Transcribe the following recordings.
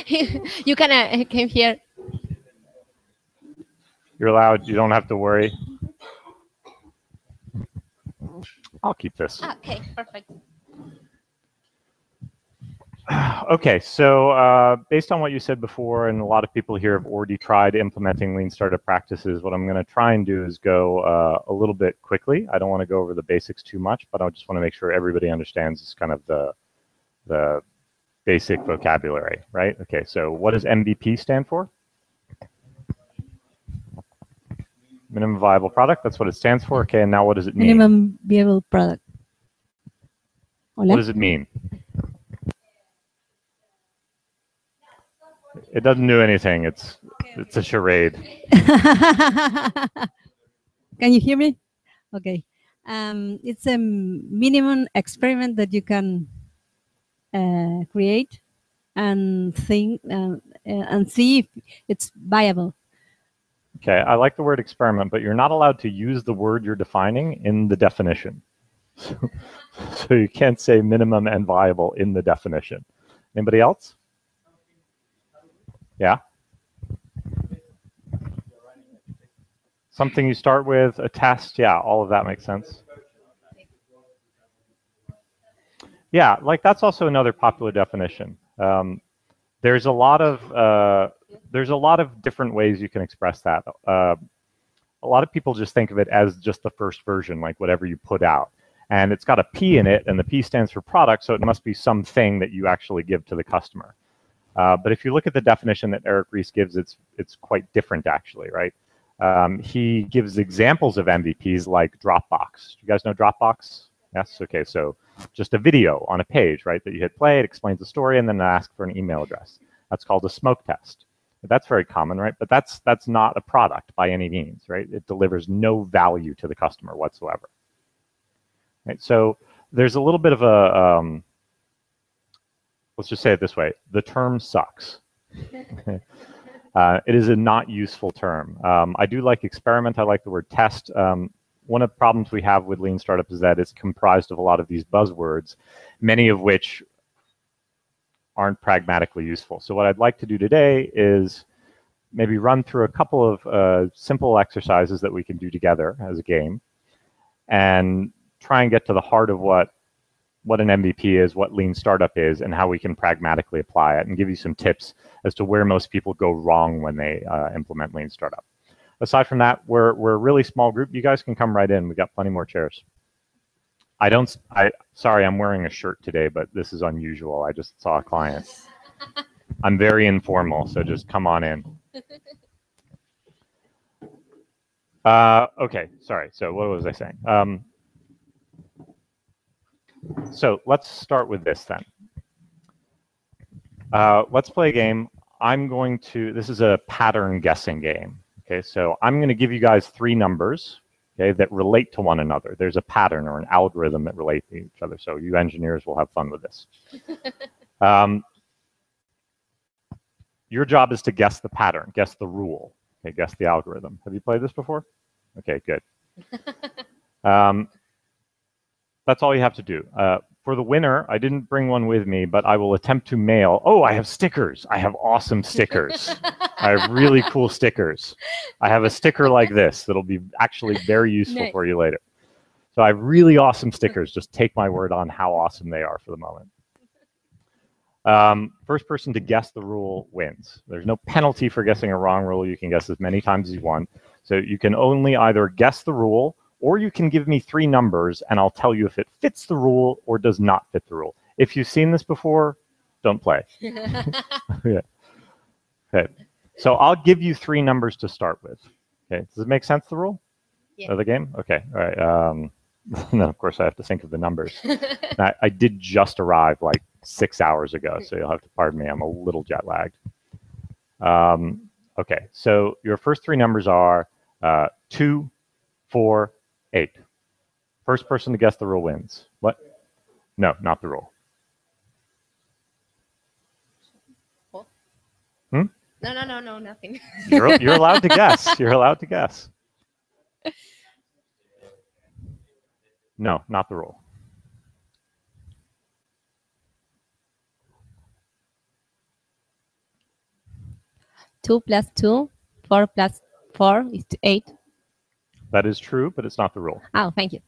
You came here. You're allowed. You don't have to worry. I'll keep this. Okay, perfect. Okay, so based on what you said before, and a lot of people here have already tried implementing lean startup practices, what I'm going to try and do is go a little bit quickly. I don't want to go over the basics too much, but I just want to make sure everybody understands kind of the basic vocabulary, right? Okay, so what does MVP stand for? Minimum viable product, that's what it stands for. Okay, and now what does it mean? Minimum viable product. Hola? What does it mean? It doesn't do anything. It's a charade. Can you hear me? Okay. It's a minimum experiment that you can create and think and see if it's viable. Okay, I like the word experiment, but you're not allowed to use the word you're defining in the definition. So you can't say minimum and viable in the definition. Anybody else? Yeah? Something you start with, a test, yeah, all of that makes sense. Yeah, like that's also another popular definition. There's a lot of different ways you can express that. A lot of people just think of it as just the first version, like whatever you put out. And it's got a P in it, and the P stands for product, so it must be something that you actually give to the customer. But if you look at the definition that Eric Ries gives, it's quite different actually, right? He gives examples of MVPs like Dropbox. You guys know Dropbox? Yes, okay, so just a video on a page, right, that you hit play, it explains the story, and then ask for an email address. That's called a smoke test. That's very common, right? But that's not a product by any means, right? It delivers no value to the customer whatsoever. Right, so there's a little bit of a, let's just say it this way, the term sucks. It is a not useful term. I do like experiment, I like the word test. One of the problems we have with Lean Startup is that it's comprised of a lot of these buzzwords, many of which aren't pragmatically useful. So what I'd like to do today is maybe run through a couple of simple exercises that we can do together as a game and try and get to the heart of what an MVP is, what Lean Startup is, and how we can pragmatically apply it, and give you some tips as to where most people go wrong when they implement Lean Startup. Aside from that, we're a really small group. You guys can come right in. We've got plenty more chairs. Sorry, I'm wearing a shirt today, but this is unusual. I just saw a client. I'm very informal, so just come on in. Okay, sorry. So what was I saying? So let's start with this then. Let's play a game. This is a pattern guessing game. Okay, so I'm going to give you guys 3 numbers, okay, that relate to one another. There's a pattern or an algorithm that relate to each other. So you engineers will have fun with this. Your job is to guess the pattern, guess the rule, okay, guess the algorithm. Have you played this before? Okay, good. That's all you have to do. For the winner, I didn't bring one with me, but I will attempt to mail. Oh, I have stickers. I have awesome stickers. I have really cool stickers. I have a sticker like this that'll be actually very useful for you later. So I have really awesome stickers. Just take my word on how awesome they are for the moment. First person to guess the rule wins. There's no penalty for guessing a wrong rule. You can guess as many times as you want. So you can only either guess the rule, or you can give me 3 numbers and I'll tell you if it fits the rule or does not fit the rule. If you've seen this before, don't play. Yeah. Okay. So I'll give you 3 numbers to start with. Okay. Does it make sense, the rule? Yeah. Of the game? Okay. All right. No, of course I have to think of the numbers. I did just arrive like 6 hours ago, so you'll have to pardon me. I'm a little jet lagged. Okay. So your first 3 numbers are 2, 4, 8. First person to guess the rule wins. What? No, not the rule. Hmm? No, nothing. You're allowed to guess. You're allowed to guess. No, not the rule. 2 plus 2, 4 plus 4 is 8. That is true, but it's not the rule. Oh, thank you.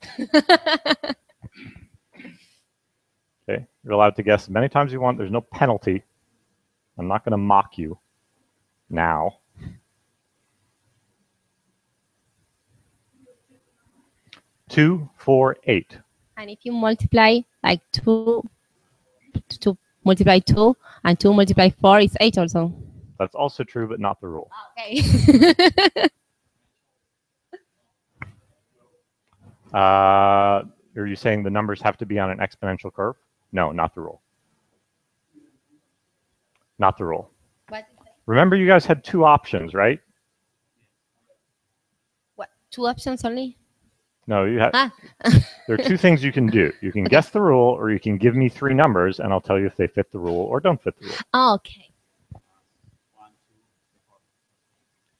Okay, you're allowed to guess as many times as you want. There's no penalty. I'm not going to mock you now. Two, 4, 8. And if you multiply like 2 multiply 2 and 2 multiply 4 is 8 also. That's also true, but not the rule. Okay. Are you saying the numbers have to be on an exponential curve? No, not the rule. Not the rule. What? Remember, you guys had 2 options, right? What? 2 options only? No, you have. Ah. There are 2 things you can do. You can guess the rule, or you can give me 3 numbers, and I'll tell you if they fit the rule or don't fit the rule. Oh, okay.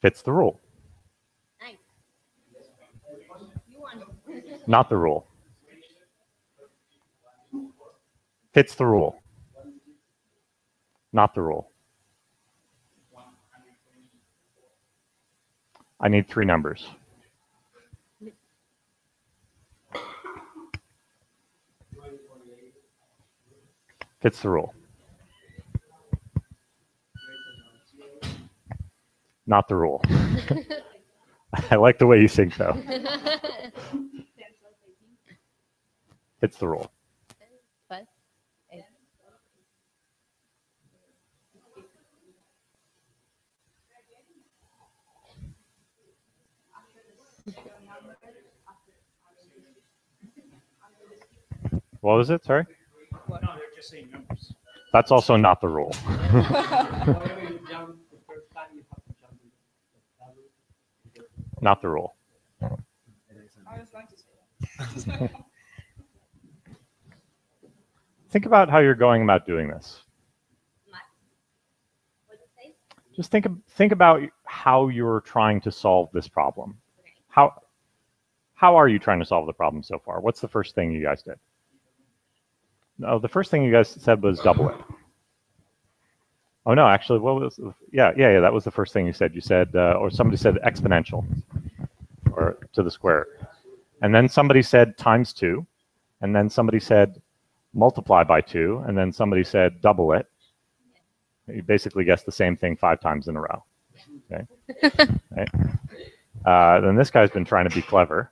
Fits the rule. Nice. Not the rule. Fits the rule. Not the rule. I need 3 numbers. Fits the rule. Not the rule. I like the way you think, though. Fits the rule. What? What was it? Sorry? No, they're just saying numbers. That's also not the rule. Not the rule. I was going to say that. Think about how you're going about doing this. Just think about how you're trying to solve this problem. How are you trying to solve the problem so far? What's the first thing you guys did? No, the first thing you guys said was double it. Oh no, actually, what was? Yeah, that was the first thing you said. You said, or somebody said exponential, or to the square, and then somebody said times 2, and then somebody said multiply by 2, and then somebody said double it. You basically guessed the same thing 5 times in a row. Okay. Right. Then this guy's been trying to be clever.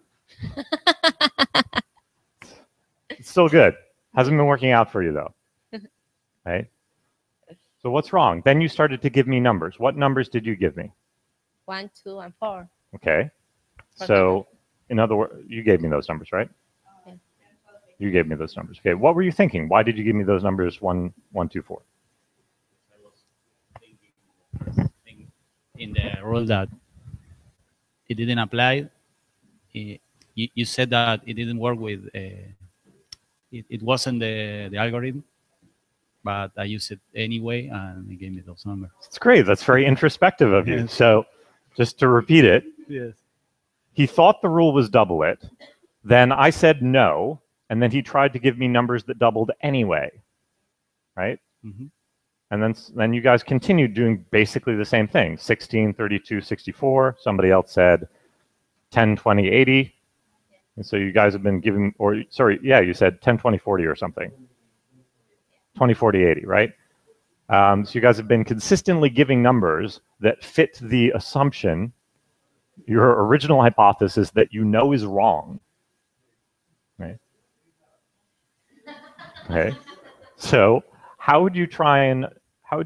It's still good. Hasn't been working out for you though. Right. So what's wrong? Then you started to give me numbers. What numbers did you give me? 1, 2, and 4. Okay. So in other words, you gave me those numbers, right? Yeah. You gave me those numbers. Okay. What were you thinking? Why did you give me those numbers 1, 1, 2, 4? In the rule that it didn't apply, you said that it didn't work with, it wasn't the algorithm, but I used it anyway, and it gave me those numbers. It's great. That's very introspective of you. Yes. So just to repeat it, Yes. he thought the rule was double it. Then I said no, and then he tried to give me numbers that doubled anyway, right? Mm-hmm. And then you guys continued doing basically the same thing, 16, 32, 64. Somebody else said 10, 20, 80. And so you guys have been giving, or sorry, yeah, you said 10, 20, 40 or something. 20, 40, 80, right? So you guys have been consistently giving numbers that fit the assumption, your original hypothesis that you know is wrong, right? Okay. So how would you try and how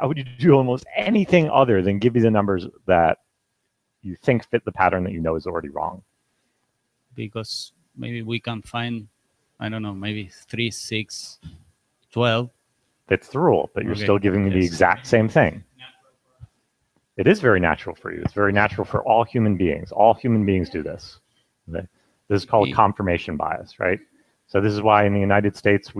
would you do almost anything other than give me the numbers that you think fit the pattern that you know is already wrong? Because maybe we can find, I don't know, maybe 3, 6, 12. Fits the rule, but you're Okay. still giving me the Yes. exact same thing. It is very natural for you. It's very natural for all human beings. All human beings do this. Okay? This is called confirmation bias, right? So this is why in the United States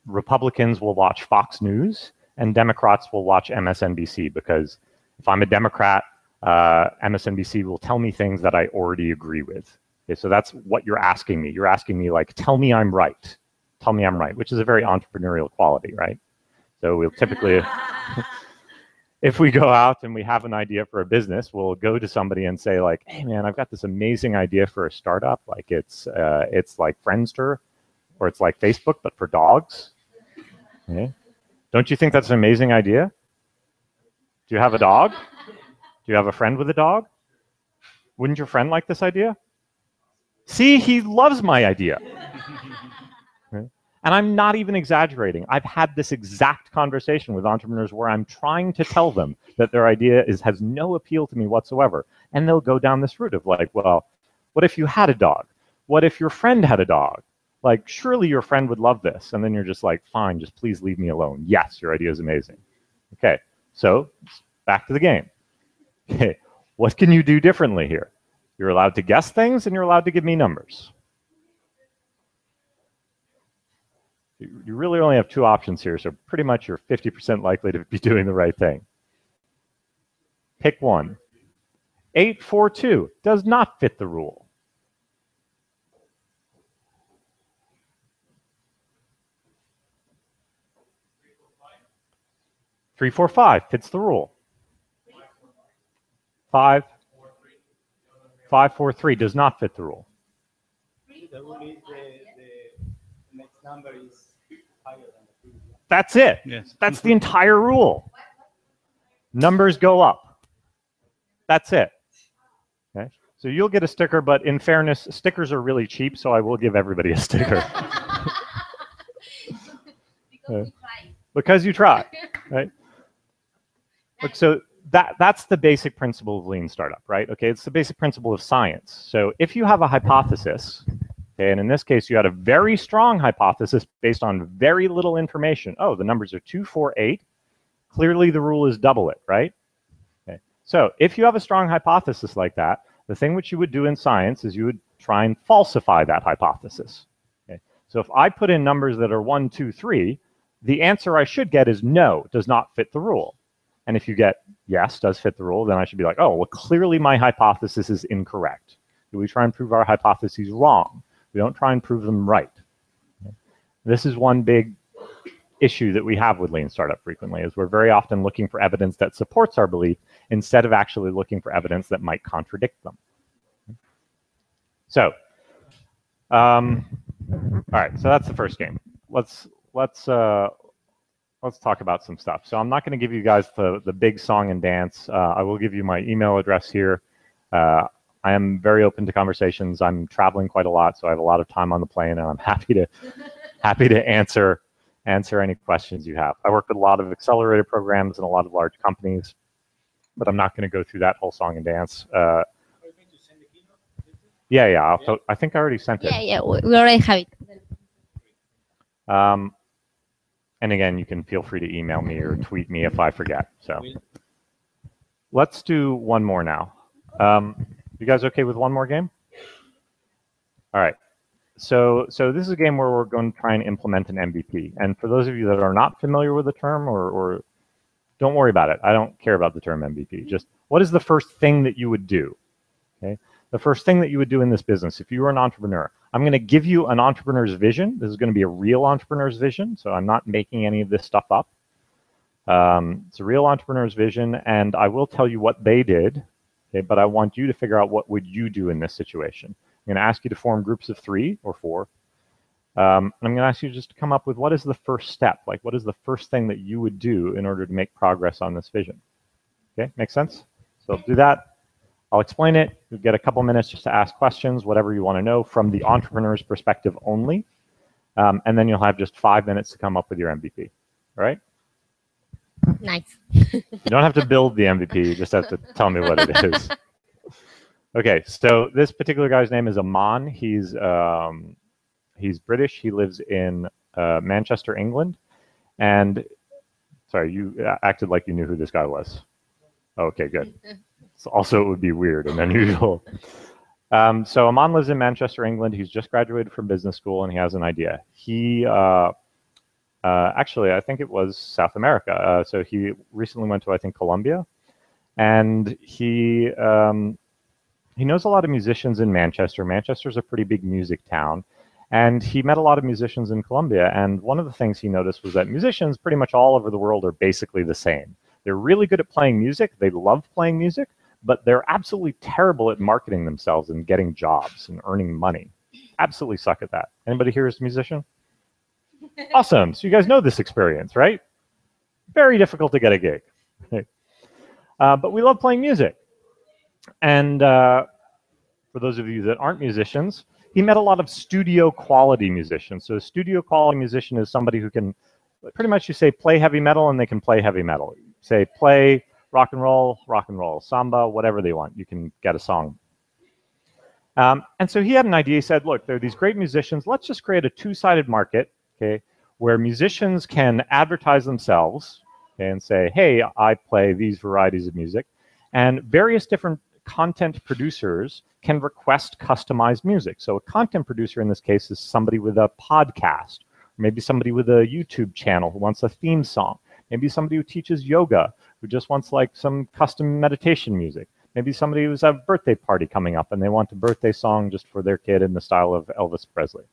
Republicans will watch Fox News and Democrats will watch MSNBC, because if I'm a Democrat, MSNBC will tell me things that I already agree with. Okay, so that's what you're asking me. You're asking me, like, tell me I'm right. Tell me I'm right, which is a very entrepreneurial quality, right? So we'll typically, if we go out and we have an idea for a business, we'll go to somebody and say like, hey man, I've got this amazing idea for a startup. Like it's like Friendster, or it's like Facebook, but for dogs. Okay. Don't you think that's an amazing idea? Do you have a dog? Do you have a friend with a dog? Wouldn't your friend like this idea? See, he loves my idea. Okay. And I'm not even exaggerating. I've had this exact conversation with entrepreneurs where I'm trying to tell them that their idea has no appeal to me whatsoever. And they'll go down this route of like, well, what if you had a dog? What if your friend had a dog? Like, surely your friend would love this. And then you're just like, fine, just please leave me alone. Yes, your idea is amazing. Okay, so back to the game. Okay, what can you do differently here? You're allowed to guess things and you're allowed to give me numbers. You really only have two options here, so pretty much you're 50% likely to be doing the right thing. Pick one. 842 does not fit the rule. Three, four, five fits the rule. 5, 5, 4, 3 does not fit the rule. The rule is the next number is higher than the previous one. That's it. Yes. That's the entire rule. Numbers go up. That's it. Okay. So you'll get a sticker, but in fairness, stickers are really cheap, so I will give everybody a sticker. Because you try, right? Look, so that's the basic principle of Lean Startup, right? Okay, it's the basic principle of science. So if you have a hypothesis, okay, and in this case you had a very strong hypothesis based on very little information. Oh, the numbers are 2, 4, 8. Clearly the rule is double it, right? Okay. So if you have a strong hypothesis like that, the thing which you would do in science is you would try and falsify that hypothesis. Okay. So if I put in numbers that are 1, 2, 3, the answer I should get is no, does not fit the rule. And if you get yes, does fit the rule, then I should be like, oh, well, clearly my hypothesis is incorrect. We try and prove our hypotheses wrong. We don't try and prove them right. This is one big issue that we have with Lean Startup frequently, is we're very often looking for evidence that supports our belief instead of actually looking for evidence that might contradict them. So, all right, so that's the first game. Let's talk about some stuff. So I'm not going to give you guys the big song and dance. I will give you my email address here. I am very open to conversations. I'm traveling quite a lot, so I have a lot of time on the plane, and I'm happy to answer any questions you have. I work with a lot of accelerator programs and a lot of large companies, but I'm not going to go through that whole song and dance. Yeah. I think I already sent it. Yeah, we already have it. And again, you can feel free to email me or tweet me if I forget. So let's do one more now. You guys okay with one more game? All right. So this is a game where we're going to try and implement an MVP. And for those of you that are not familiar with the term, or don't worry about it. I don't care about the term MVP. Just what is the first thing that you would do? Okay. The first thing that you would do in this business, if you were an entrepreneur, I'm going to give you an entrepreneur's vision. This is going to be a real entrepreneur's vision, so I'm not making any of this stuff up. It's a real entrepreneur's vision, and I will tell you what they did, okay, but I want you to figure out what would you do in this situation. I'm going to ask you to form groups of 3 or 4. I'm going to ask you just to come up with what is the first step, like what is the first thing that you would do in order to make progress on this vision. Okay, make sense? So do that. I'll explain it. You'll get a couple minutes just to ask questions, whatever you want to know from the entrepreneur's perspective only. And then you'll have just 5 minutes to come up with your MVP. All right? Nice. You don't have to build the MVP. You just have to tell me what it is. Okay, so this particular guy's name is Aman. He's British. He lives in Manchester, England. And, sorry, you acted like you knew who this guy was. Okay, good. So also, it would be weird and unusual. So Aman lives in Manchester, England. He's just graduated from business school, and he has an idea. He actually, I think it was South America. So he recently went to, I think, Colombia, and he knows a lot of musicians in Manchester. Manchester's a pretty big music town, and he met a lot of musicians in Colombia. And one of the things he noticed was that musicians pretty much all over the world are basically the same. They're really good at playing music. They love playing music, but they're absolutely terrible at marketing themselves and getting jobs and earning money. Absolutely suck at that. Anybody here is a musician? Awesome. So you guys know this experience, right? Very difficult to get a gig. But we love playing music. And for those of you that aren't musicians, he met a lot of studio quality musicians. So a studio quality musician is somebody who can, pretty much you say play heavy metal and they can play heavy metal. You say play rock and roll, samba, whatever they want. You can get a song. And so he had an idea. He said, look, there are these great musicians. Let's just create a two-sided market, okay, where musicians can advertise themselves, okay, and say, hey, I play these varieties of music. And various different content producers can request customized music. So a content producer in this case is somebody with a podcast, or maybe somebody with a YouTube channel who wants a theme song. Maybe somebody who teaches yoga, who just wants like some custom meditation music. Maybe somebody who's a birthday party coming up and they want a birthday song just for their kid in the style of Elvis Presley.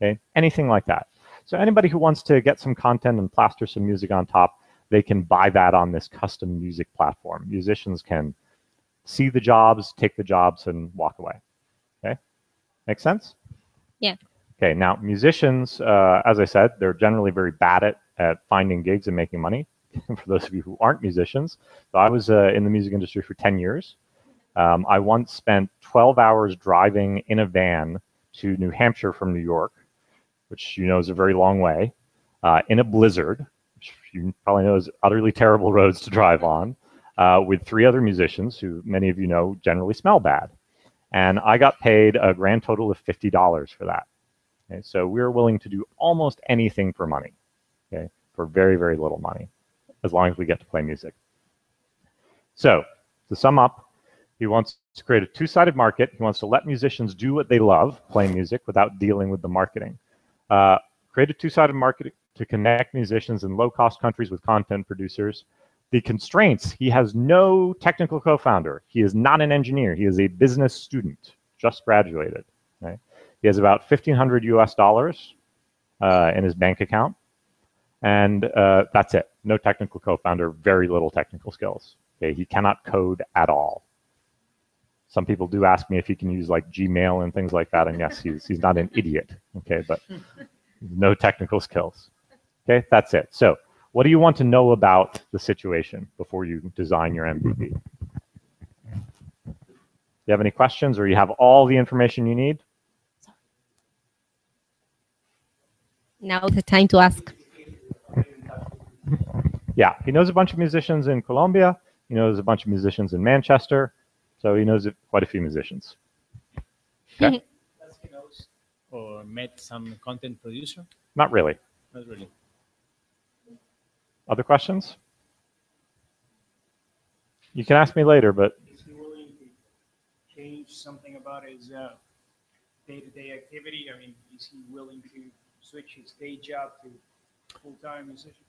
Okay, anything like that. So anybody who wants to get some content and plaster some music on top, they can buy that on this custom music platform. Musicians can see the jobs, take the jobs, and walk away. Okay, make sense? Yeah. Okay, now musicians, as I said, they're generally very bad at finding gigs and making money. For those of you who aren't musicians, so I was in the music industry for 10 years. I once spent 12 hours driving in a van to New Hampshire from New York, which you know is a very long way, in a blizzard, which you probably know is utterly terrible roads to drive on, with 3 other musicians who many of you know generally smell bad. And I got paid a grand total of $50 for that. Okay, so we were willing to do almost anything for money, okay, for very, very little money, as long as we get to play music. So, to sum up, he wants to create a two-sided market. He wants to let musicians do what they love, playing music, without dealing with the marketing. Create a two-sided market to connect musicians in low-cost countries with content producers. The constraints, he has no technical co-founder. He is not an engineer. He is a business student, just graduated. Right? He has about $1,500 US in his bank account. And that's it. No technical co-founder, very little technical skills. Okay, he cannot code at all. Some people do ask me if he can use like Gmail and things like that, and yes, he's not an idiot. Okay, but no technical skills. Okay, that's it. So, what do you want to know about the situation before you design your MVP? Do you have any questions, or you have all the information you need? Now is the time to ask. Yeah, he knows a bunch of musicians in Colombia. He knows a bunch of musicians in Manchester. So he knows quite a few musicians. Okay? Or met some content producer? Not really. Not really. Other questions? You can ask me later, but... Is he willing to change something about his day-to-day activity? I mean, is he willing to switch his day job to full-time musician?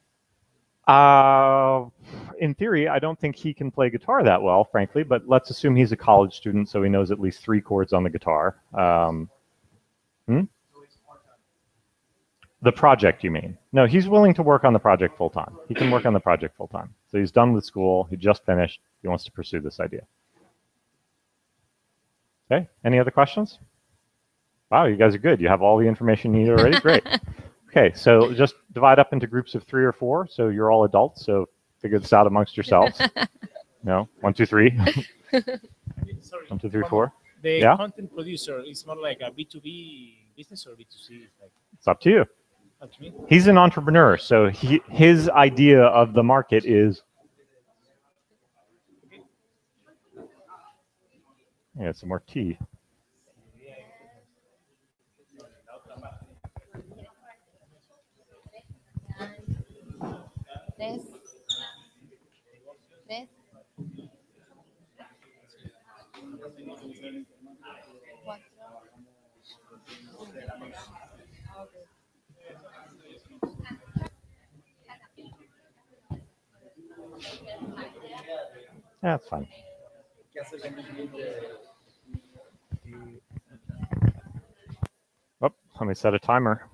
In theory, I don't think he can play guitar that well, frankly, but let's assume he's a college student, so he knows at least 3 chords on the guitar. The project, you mean? No, he's willing to work on the project full-time. He can work on the project full-time. So he's done with school. He just finished. He wants to pursue this idea. Okay, any other questions? Wow, you guys are good. You have all the information you need already. Great. Okay, so just divide up into groups of 3 or 4. So you're all adults, so figure this out amongst yourselves. No, 1, 2, 3. Sorry, 1, 2, 3, 4. The content producer is more like a B2B business or B2C? Like, it's up to you. up to me? He's an entrepreneur, so his idea of the market is... Yeah, some more tea. Tres. Yeah, that's fine. Oh, let me set a timer.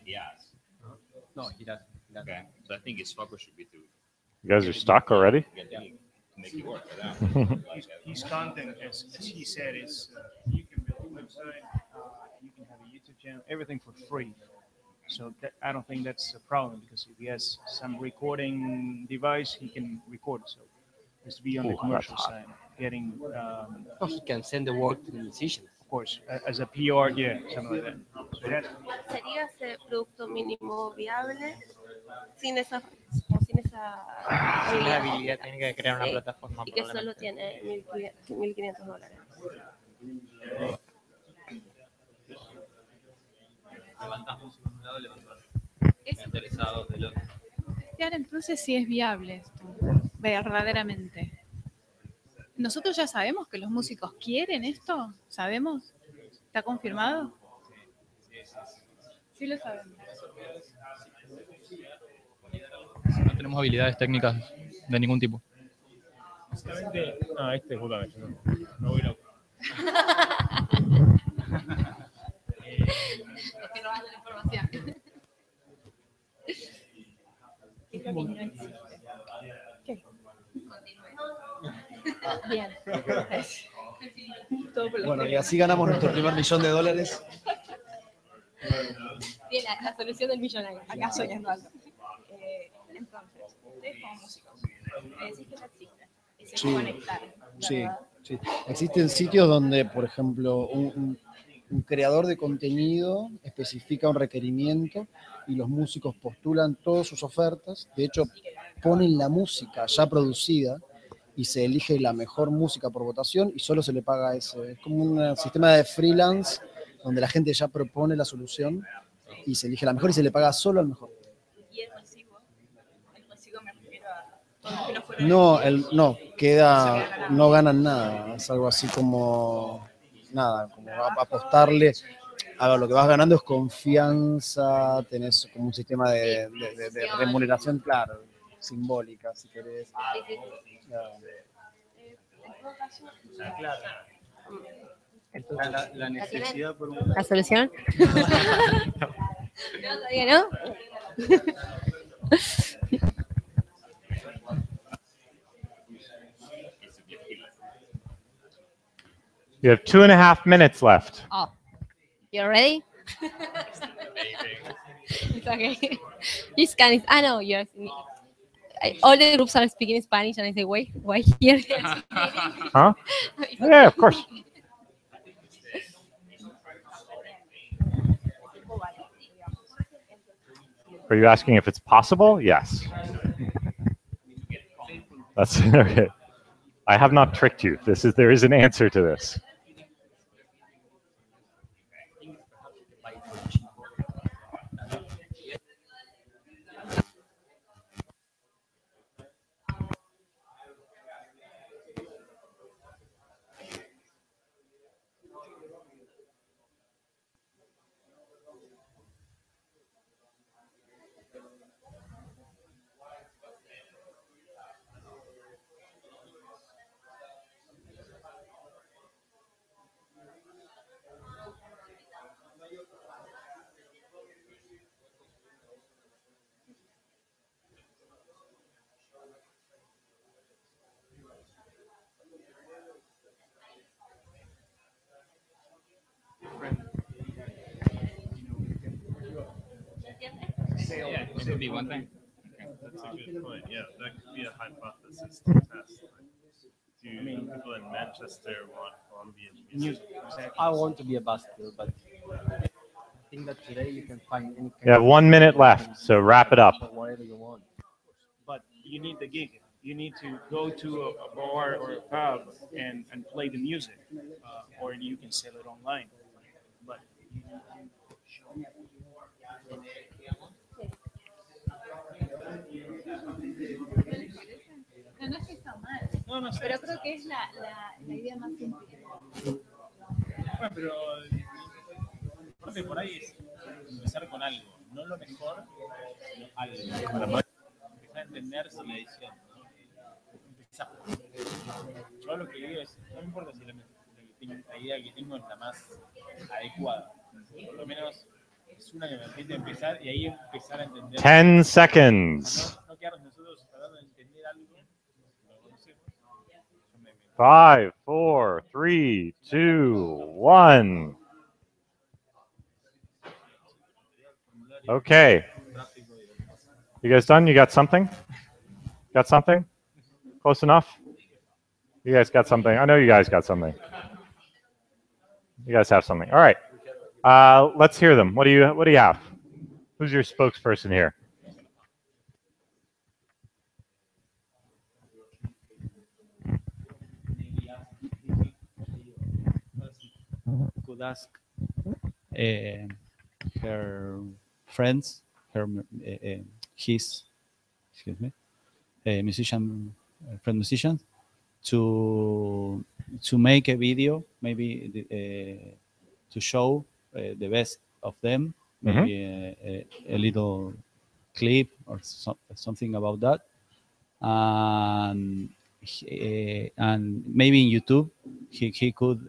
He has. No, he doesn't. Okay. So I think his focus should be to You guys are stuck already? get the gig, make it work for them. His content, as he said, is you can build a website, you can have a YouTube channel, everything for free. So that, I don't think that's a problem because if he has some recording device, he can record. So just to be on the Ooh, commercial that's hot. side, getting, He can send the work to the musicians. of course, as a PR, yeah, something like that. So that, ¿Cuál sería ese producto mínimo viable sin esa habilidad técnica? técnica de crear una Sí, plataforma. y que solo tiene $1.500. Levantamos un lado, levantamos. Interesados del otro. Claro, entonces sí es viable esto, verdaderamente. ¿Nosotros ya sabemos que los músicos quieren esto? ¿Sabemos? ¿Está confirmado? Sí lo sabemos. No tenemos habilidades técnicas de ningún tipo. justamente, justamente, no voy loco. Estoy robando la información. ¿Qué? Bien. Bueno, y así ganamos nuestro primer $1.000.000. Bien, la solución del millonario. Acá soñando algo. Entonces, ustedes como músicos, me decís que no existe. Y se Sí. conectar. Sí, sí. Existen sitios donde, por ejemplo, un creador de contenido especifica un requerimiento y los músicos postulan todas sus ofertas. De hecho, ponen la música ya producida y se elige la mejor música por votación y solo se le paga ese. Es como un sistema de freelance donde la gente ya propone la solución y se elige la mejor y se le paga solo al mejor. Y el recibo me refiero a todos los que no fueron elegidos. No ganan nada. Es algo así como nada, como apostarle. A ver, lo que vas ganando es confianza, tenés como un sistema de remuneración, claro, simbólica, si querés. Claro. Entonces, la necesidad por un... ¿La solución? No, todavía no. You have 2.5 minutes left. Oh, you ready? It's okay. He's Spanish. I know you're. All the groups are speaking Spanish, and I say, why here? Huh? Yeah, of course. Are you asking if it's possible? Yes. That's okay. I have not tricked you. There is an answer to this. Yeah, it could be one thing. That's a good point. Yeah, that could be a hypothesis to test. Do people in Manchester want Colombian music? I want to be a busker, but I think that today you can find any kind You have 1 minute left, so wrap it up. whatever you want. But you need the gig. You need to go to a bar or a pub and play the music, or you can sell it online. But you need to show No es que está mal. No sé. Pero creo que es la idea más simple. Bueno, pero aparte por ahí es empezar con algo, no lo mejor, sino algo. Para poder empezar a entenderse la edición. Empezar. Yo lo que digo es, no me importa si la idea que tengo es la más adecuada. Por lo menos es una que me permite empezar y ahí empezar a entender. 10 seconds. No quedarnos nosotros tratando de entender algo que no conocemos. 5, 4, 3, 2, 1. Okay. You guys done? You got something? Got something? Close enough? You guys got something? I know you guys got something. You guys have something. All right. Let's hear them. What do you have? Who's your spokesperson here? Could ask her friends, his, excuse me, friend musicians, to make a video, maybe to show the best of them, maybe a little clip or something about that, and maybe in YouTube he could.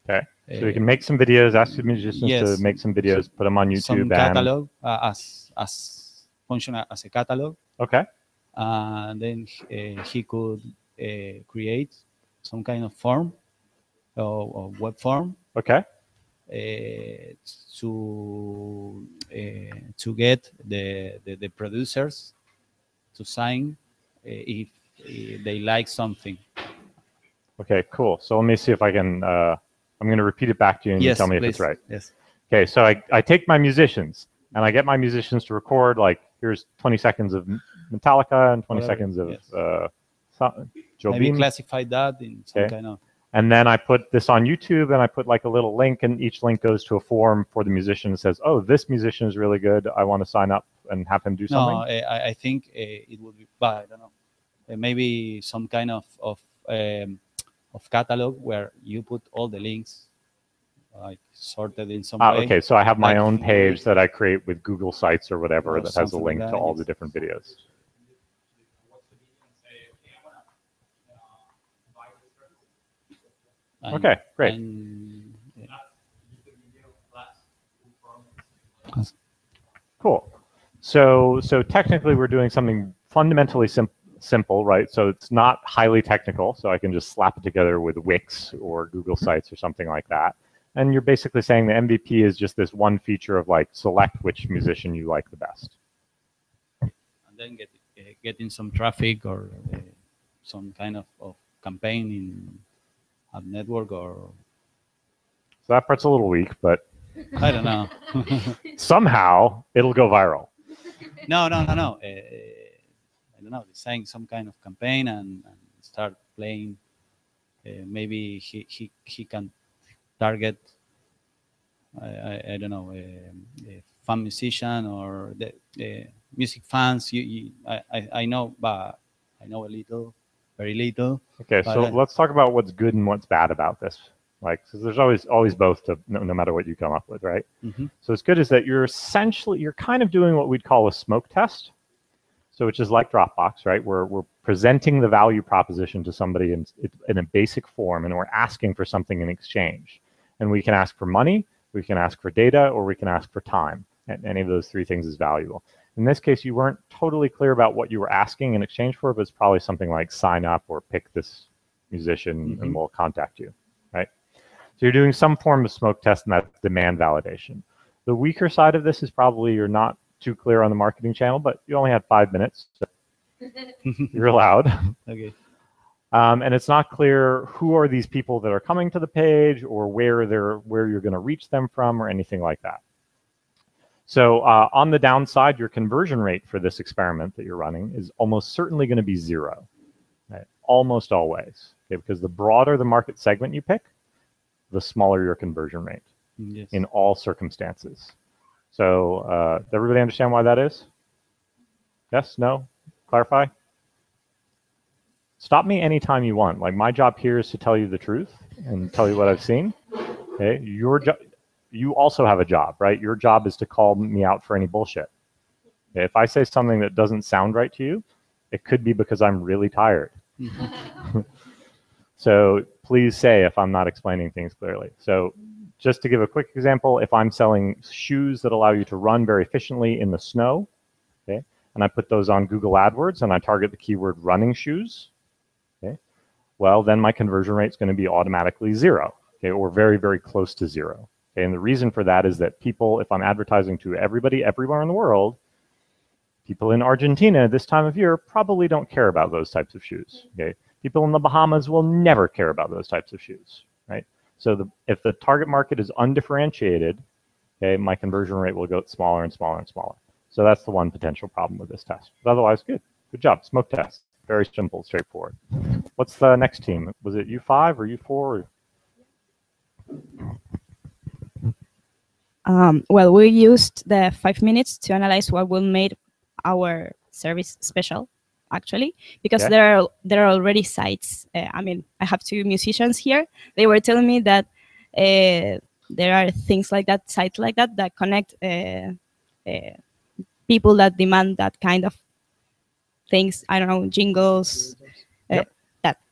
Okay. So you can make some videos, ask the musicians to make some videos, put them on YouTube. Some catalog as function as a catalog. Okay. And then he could create some kind of form or web form. Okay. To get the producers to sign if they like something. Okay, cool. So let me see if I can. I'm going to repeat it back to you, and you tell me if it's right. Yes. Okay, so I take my musicians, and I get my musicians to record, like, here's 20 seconds of Metallica and 20 seconds of Joe Maybe Beam. classify that in some kind of. And then I put this on YouTube, and I put like a little link, and each link goes to a form for the musician that says, oh, this musician is really good. I want to sign up and have him do something. No, I think it would be, I don't know, maybe some kind of catalog where you put all the links, like sorted in some way. Okay, so I have my own page that I create with Google Sites or whatever that has a link like to all the different videos. Okay, great. Cool. So technically we're doing something fundamentally simple, right? So it's not highly technical, so I can just slap it together with Wix or Google Sites or something like that. And you're basically saying the MVP is just this one feature of like select which musician you like the best. And then getting some traffic or some kind of campaign in a network or. So that part's a little weak, but I don't know. Somehow it'll go viral. No. I don't know. Design some kind of campaign and start playing. Maybe he can target. I don't know, a fan musician or the music fans. I know, but I know a little, very little. Okay, so let's talk about what's good and what's bad about this. Like, so there's always both to no matter what you come up with, right? Mm-hmm. So what's good is that you're kind of doing what we'd call a smoke test. So which is like Dropbox, right? We're presenting the value proposition to somebody in a basic form, and we're asking for something in exchange. And we can ask for money, we can ask for data, or we can ask for time. And any of those three things is valuable. In this case, you weren't totally clear about what you were asking in exchange for, but it's probably something like sign up or pick this musician and we'll contact you, right? So you're doing some form of smoke test, and that's demand validation. The weaker side of this is probably you're not too clear on the marketing channel, but you only had 5 minutes. So you're allowed. Okay. And it's not clear who are these people that are coming to the page or where you're going to reach them from or anything like that. So on the downside, your conversion rate for this experiment that you're running is almost certainly going to be 0, right? Almost always, okay? Because the broader the market segment you pick, the smaller your conversion rate in all circumstances. So does everybody understand why that is? Yes? No? Clarify? Stop me anytime you want. Like, my job here is to tell you the truth and tell you what I've seen. Okay? You also have a job, right? Your job is to call me out for any bullshit. Okay? If I say something that doesn't sound right to you, it could be because I'm really tired. So please say if I'm not explaining things clearly. So just to give a quick example, if I'm selling shoes that allow you to run very efficiently in the snow, okay, and I put those on Google AdWords and I target the keyword running shoes, okay, well, then my conversion rate is going to be automatically 0, okay, or very, very close to 0. Okay, and the reason for that is that people, if I'm advertising to everybody everywhere in the world, people in Argentina this time of year probably don't care about those types of shoes. Okay, people in the Bahamas will never care about those types of shoes, right? So if the target market is undifferentiated, okay, my conversion rate will go smaller and smaller and smaller. So that's the one potential problem with this test. But otherwise, good. Good job. Smoke test. Very simple, straightforward. What's the next team? Was it U5 or U4? Well, we used the 5 minutes to analyze what will make our service special, actually, because there are already sites. I mean, I have 2 musicians here. They were telling me that there are things like that, sites like that, that connect people that demand that kind of things. I don't know, jingles.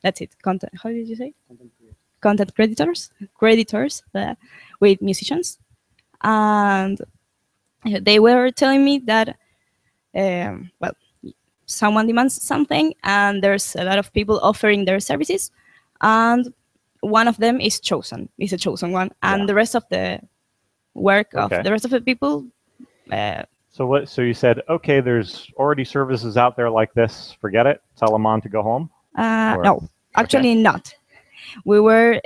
That's it. Content. How did you say? Content creditors with musicians. And they were telling me that, well, someone demands something, and there's a lot of people offering their services, and one of them is a chosen one, and the rest of the work of the rest of the people. So you said, okay, there's already services out there like this. Forget it. Tell them on to go home. No, actually not. We were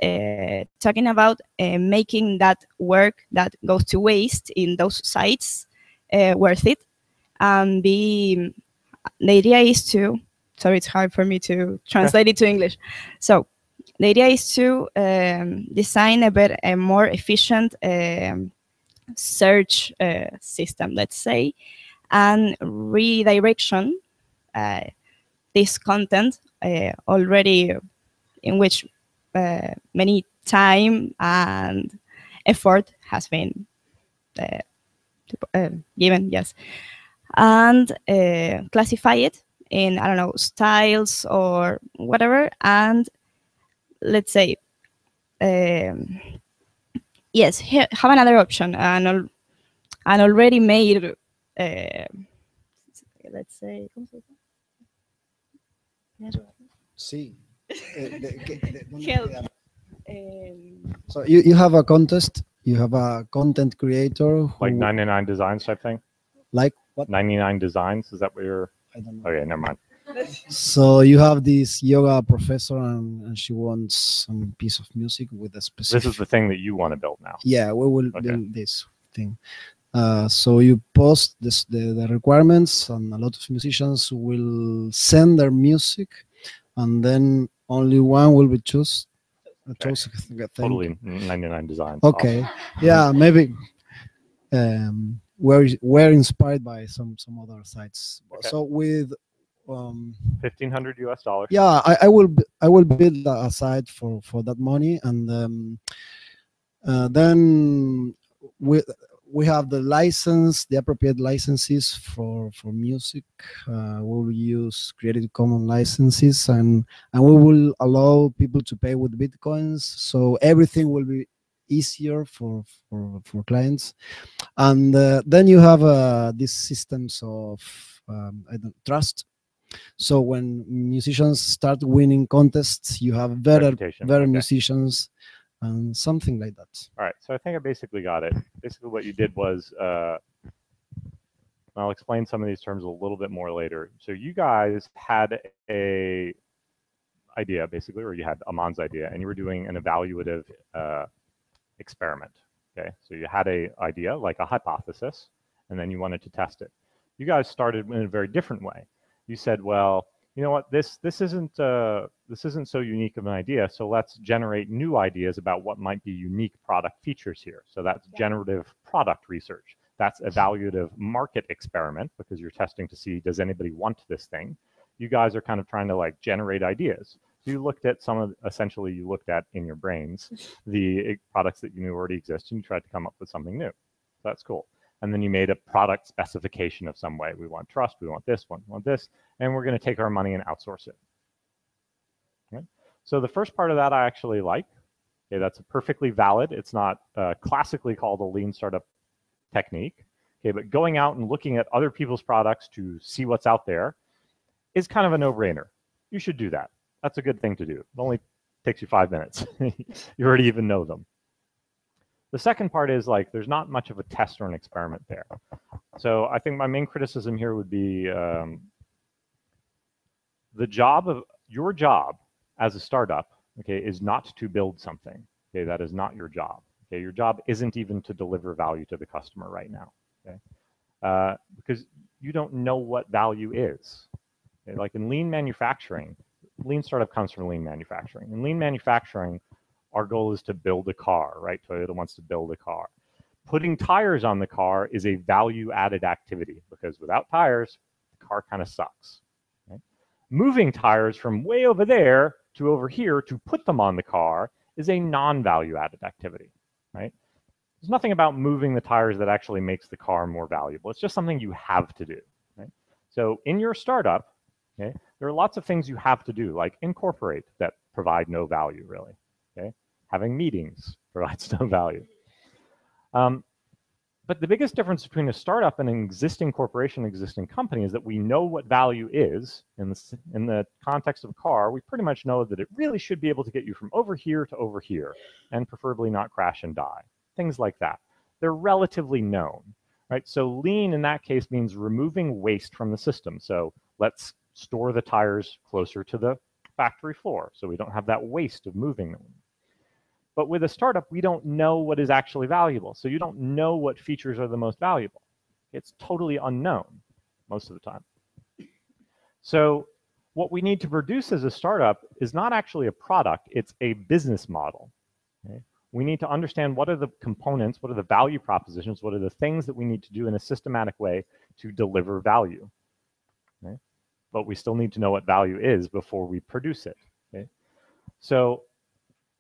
talking about making that work that goes to waste in those sites worth it. And the idea is to, sorry, it's hard for me to translate it to English. So the idea is to design a more efficient search system, let's say, and redirection this content already in which many time and effort has been given, and classify it in, I don't know, styles or whatever, and let's say, yes, have another option, and already made, let's say, Sí. Help. So you have a contest, you have a content creator who, like 99 designs type thing? Like what? 99 designs, is that what you're? I don't know. Okay, never mind. So you have this yoga professor, and she wants some piece of music with a specific. This is the thing that you want to build now. Yeah, we will build this thing. So you post the requirements, and a lot of musicians will send their music, and then only one will be chosen. Totally 99 designs. Okay, awesome. Yeah, maybe we're inspired by some other sites. Okay. So with $1,500 US. Yeah, I will build a site for that money, and then we have the license, the appropriate licenses for music. We will use Creative Commons licenses, and we will allow people to pay with Bitcoins. So everything will be easier for clients. And then you have these systems of trust. So when musicians start winning contests, you have better musicians. And something like that. All right, so I think I basically got it. Basically what you did was, I'll explain some of these terms a little bit more later. So you guys had a idea, basically, or you had Aman's idea, and you were doing an evaluative experiment, okay? So you had a idea, like a hypothesis, and then you wanted to test it. You guys started in a very different way. You said, well, you know what, this isn't so unique of an idea, so let's generate new ideas about what might be unique product features here. So that's generative product research. That's evaluative market experiment, because you're testing to see, does anybody want this thing? You guys are kind of trying to like generate ideas. So you looked at essentially you looked at in your brains the products that you knew already exist, and you tried to come up with something new. So that's cool. And then you made a product specification of some way. We want trust, we want this, we want this, and we're going to take our money and outsource it. Okay? So the first part of that I actually like. Okay, that's perfectly valid. It's not classically called a lean startup technique. Okay, but going out and looking at other people's products to see what's out there is kind of a no-brainer. You should do that. That's a good thing to do. It only takes you 5 minutes. You already even know them. The second part is like there's not much of a test or an experiment there. So I think my main criticism here would be your job as a startup, okay, is not to build something. Okay, that is not your job. Okay, your job isn't even to deliver value to the customer right now. Okay, because you don't know what value is. Okay, like in lean manufacturing, lean startup comes from lean manufacturing. In lean manufacturing, our goal is to build a car, right? Toyota wants to build a car. Putting tires on the car is a value-added activity because without tires, the car kind of sucks. Okay? Moving tires from way over there to over here to put them on the car is a non-value-added activity, right? There's nothing about moving the tires that actually makes the car more valuable. It's just something you have to do, right? So in your startup, okay, there are lots of things you have to do, like incorporate that provide no value, really. Okay, having meetings provides no value. But the biggest difference between a startup and an existing corporation, existing company, is that we know what value is. In the context of a car, we pretty much know that it really should be able to get you from over here to over here, and preferably not crash and die. Things like that. They're relatively known, right? So lean in that case means removing waste from the system. So let's store the tires closer to the factory floor so we don't have that waste of moving them. But with a startup, we don't know what is actually valuable. So you don't know what features are the most valuable. It's totally unknown most of the time. So what we need to produce as a startup is not actually a product, it's a business model. Okay? We need to understand what are the components, what are the value propositions, what are the things that we need to do in a systematic way to deliver value. Okay? But we still need to know what value is before we produce it. Okay? So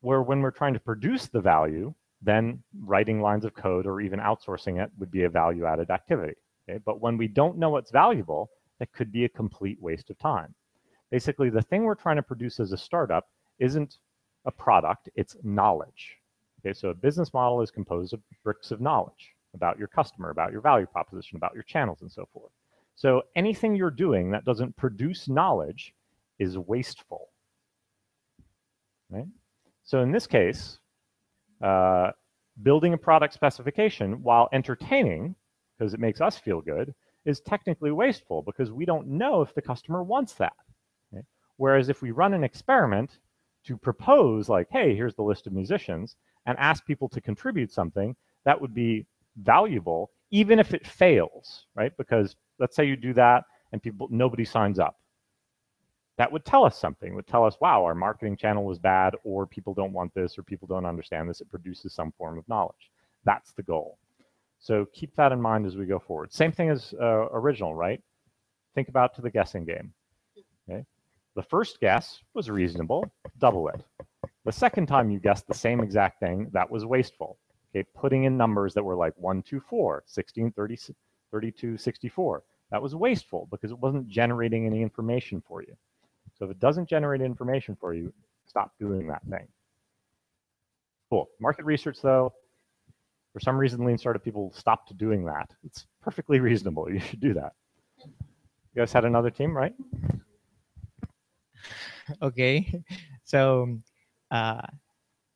when we're trying to produce the value, then writing lines of code or even outsourcing it would be a value-added activity. Okay? But when we don't know what's valuable, that could be a complete waste of time. Basically, the thing we're trying to produce as a startup isn't a product, it's knowledge. Okay? So a business model is composed of bricks of knowledge about your customer, about your value proposition, about your channels, and so forth. So anything you're doing that doesn't produce knowledge is wasteful. Right? So in this case, building a product specification while entertaining, because it makes us feel good, is technically wasteful because we don't know if the customer wants that. Okay? Whereas if we run an experiment to propose like, hey, here's the list of musicians, and ask people to contribute something, that would be valuable even if it fails, right? Because let's say you do that and nobody signs up. That would tell us something. It would tell us, wow, our marketing channel was bad, or people don't want this, or people don't understand this. It produces some form of knowledge. That's the goal. So keep that in mind as we go forward. Same thing as original, right? Think about to the guessing game. Okay? The first guess was reasonable, double it. The second time you guessed the same exact thing, that was wasteful. Okay? Putting in numbers that were like 1, 2, 4, 16, 30, 32, 64. That was wasteful because it wasn't generating any information for you. So if it doesn't generate information for you, stop doing that thing. Cool. Market research, though, for some reason, lean startup people stopped doing that. It's perfectly reasonable. You should do that. You guys had another team, right? Okay. So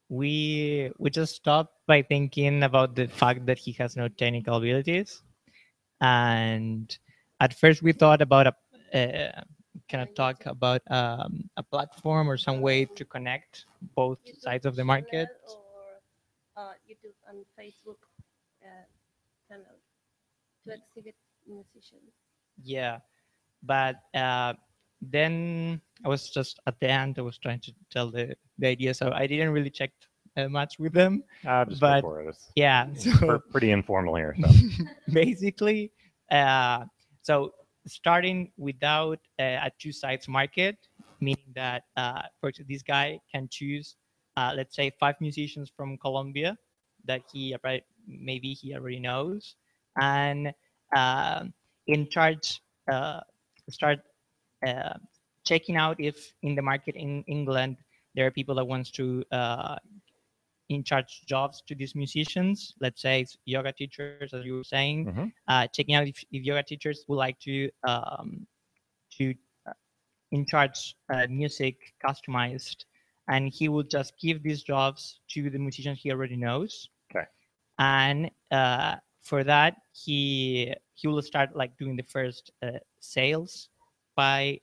we just stopped by thinking about the fact that he has no technical abilities. And at first we thought about kind of talk about a platform or some way to connect both sides of the market. Or YouTube and Facebook channel to exhibit musicians. Yeah, but then I was just at the end, I was trying to tell the idea, so I didn't really check much with them. Just but go for it. yeah, so pretty informal here. So. Basically, so starting without a two sides market, meaning that for this guy can choose, let's say 5 musicians from Colombia that maybe he already knows, and in charge start checking out if in the market in England there are people that wants to in charge jobs to these musicians. Let's say it's yoga teachers, as you were saying, checking out if yoga teachers would like to in charge music customized, and he would just give these jobs to the musicians he already knows. Okay. And for that, he will start like doing the first sales by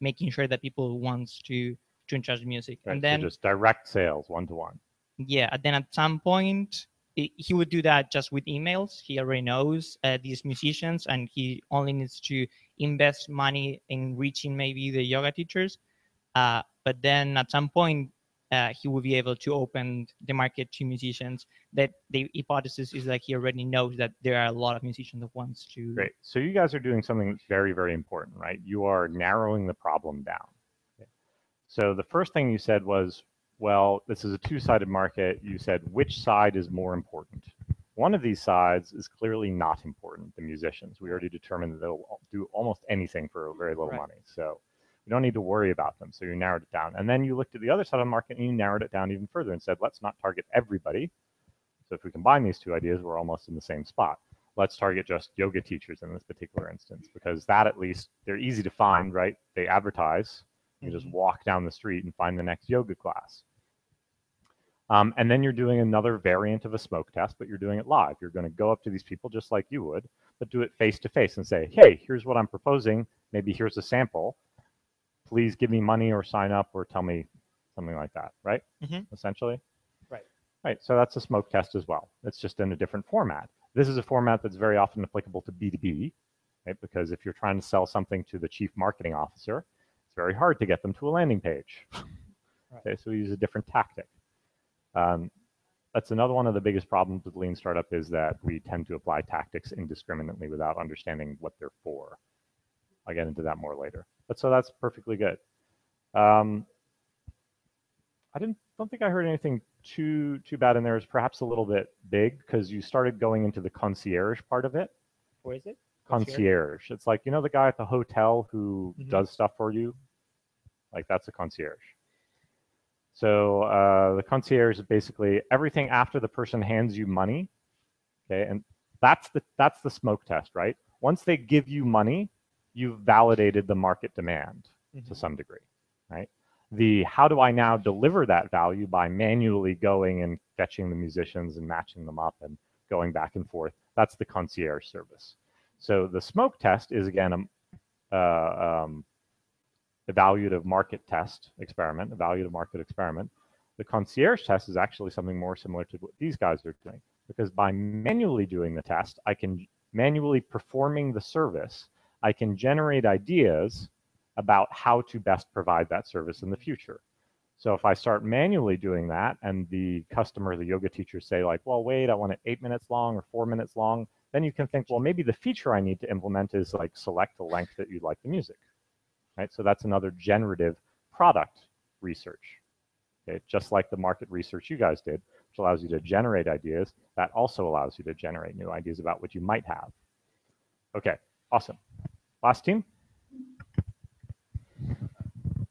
making sure that people wants to in charge music, Right, and then so just direct sales, one-to-one. yeah, and then at some point he would do that just with emails. He already knows these musicians, and he only needs to invest money in reaching maybe the yoga teachers. But then at some point, he will be able to open the market to musicians. That the hypothesis is that he already knows that there are a lot of musicians that wants to. Great. So you guys are doing something that's very, very important, right? You are narrowing the problem down. Okay. So the first thing you said was, well, this is a two-sided market. You said, which side is more important? One of these sides is clearly not important, the musicians. We already determined that they'll do almost anything for very little money. So you don't need to worry about them. So you narrowed it down. And then you looked at the other side of the market and you narrowed it down even further and said, let's not target everybody. So if we combine these two ideas, we're almost in the same spot. Let's target just yoga teachers in this particular instance, because that at least, they're easy to find, right? They advertise. You just walk down the street and find the next yoga class. And then you're doing another variant of a smoke test, but you're doing it live. You're going to go up to these people just like you would, but do it face to face and say, hey, here's what I'm proposing. Maybe here's a sample. Please give me money or sign up or tell me something like that, right? Essentially. Right. Right. So that's a smoke test as well. It's just in a different format. This is a format that's very often applicable to B2B, right? Because if you're trying to sell something to the chief marketing officer, it's very hard to get them to a landing page. Okay, so we use a different tactic. That's another one of the biggest problems with Lean Startup is that we tend to apply tactics indiscriminately without understanding what they're for. I'll get into that more later. But so that's perfectly good. I don't think I heard anything too bad in there. It's perhaps a little bit big because you started going into the concierge part of it. Where is it? Concierge. It's like, you know, the guy at the hotel who does stuff for you? Like that's a concierge. So the concierge is basically everything after the person hands you money. Okay, and that's the smoke test, right? Once they give you money, you've validated the market demand to some degree, right? The how do I now deliver that value by manually going and fetching the musicians and matching them up and going back and forth. That's the concierge service. So the smoke test is again evaluative market test experiment, evaluative market experiment. The concierge test is actually something more similar to what these guys are doing, because by manually doing the test, I can manually performing the service, I can generate ideas about how to best provide that service in the future. So if I start manually doing that and the customer, the yoga teachers say like, well, wait, I want it 8 minutes long or 4 minutes long, then you can think, well, maybe the feature I need to implement is like select the length that you'd like the music. Right? So that's another generative product research. Okay? Just like the market research you guys did, which allows you to generate ideas, that also allows you to generate new ideas about what you might have. Okay, awesome. Last team?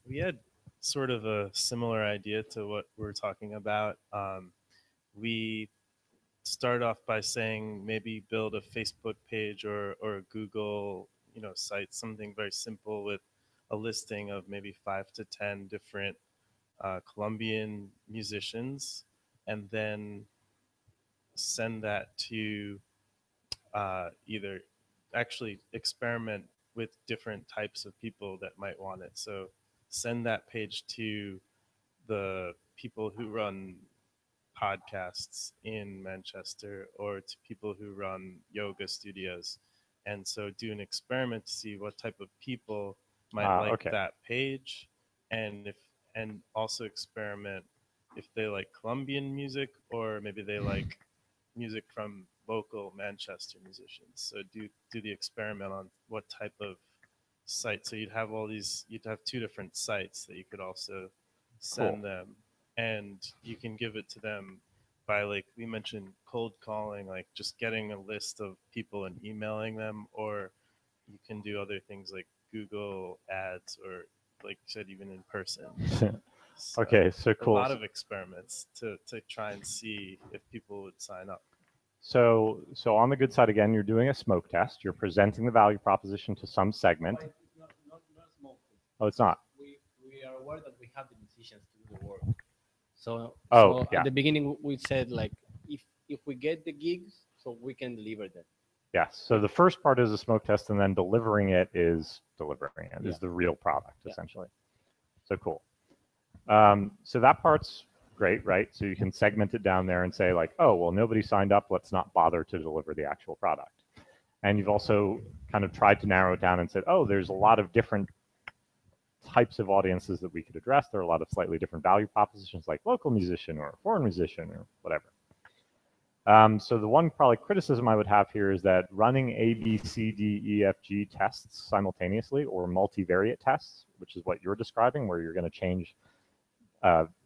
We had sort of a similar idea to what we're talking about. We start off by saying maybe build a Facebook page or a Google, site, something very simple with a listing of maybe 5 to 10 different Colombian musicians, and then send that to either actually experiment with different types of people that might want it. So send that page to the people who run podcasts in Manchester or to people who run yoga studios. And so do an experiment to see what type of people might like that page, and also experiment if they like Colombian music or maybe they like music from local Manchester musicians. So do the experiment on what type of site. So you'd have two different sites that you could also send them, and you can give it to them by, like we mentioned, cold calling, like just getting a list of people and emailing them, or you can do other things like Google ads, or like you said, even in person. So Okay, so cool. A lot of experiments to try and see if people would sign up. So on the good side, again, you're doing a smoke test. You're presenting the value proposition to some segment. Not small. Oh, it's not. We are aware that we have the musicians to do the work. So, yeah. At the beginning we said like if we get the gigs, so we can deliver them. Yes. So the first part is a smoke test, and then delivering it is the real product, essentially. So cool. So that part's great, right? So you can segment it down there and say like, oh, well, nobody signed up. Let's not bother to deliver the actual product. And you've also kind of tried to narrow it down and said, oh, there's a lot of different types of audiences that we could address. There are a lot of slightly different value propositions like local musician or foreign musician or whatever. So the one probably criticism I would have here is that running A, B, C, D, E, F, G tests simultaneously, or multivariate tests, which is what you're describing, where you're going to change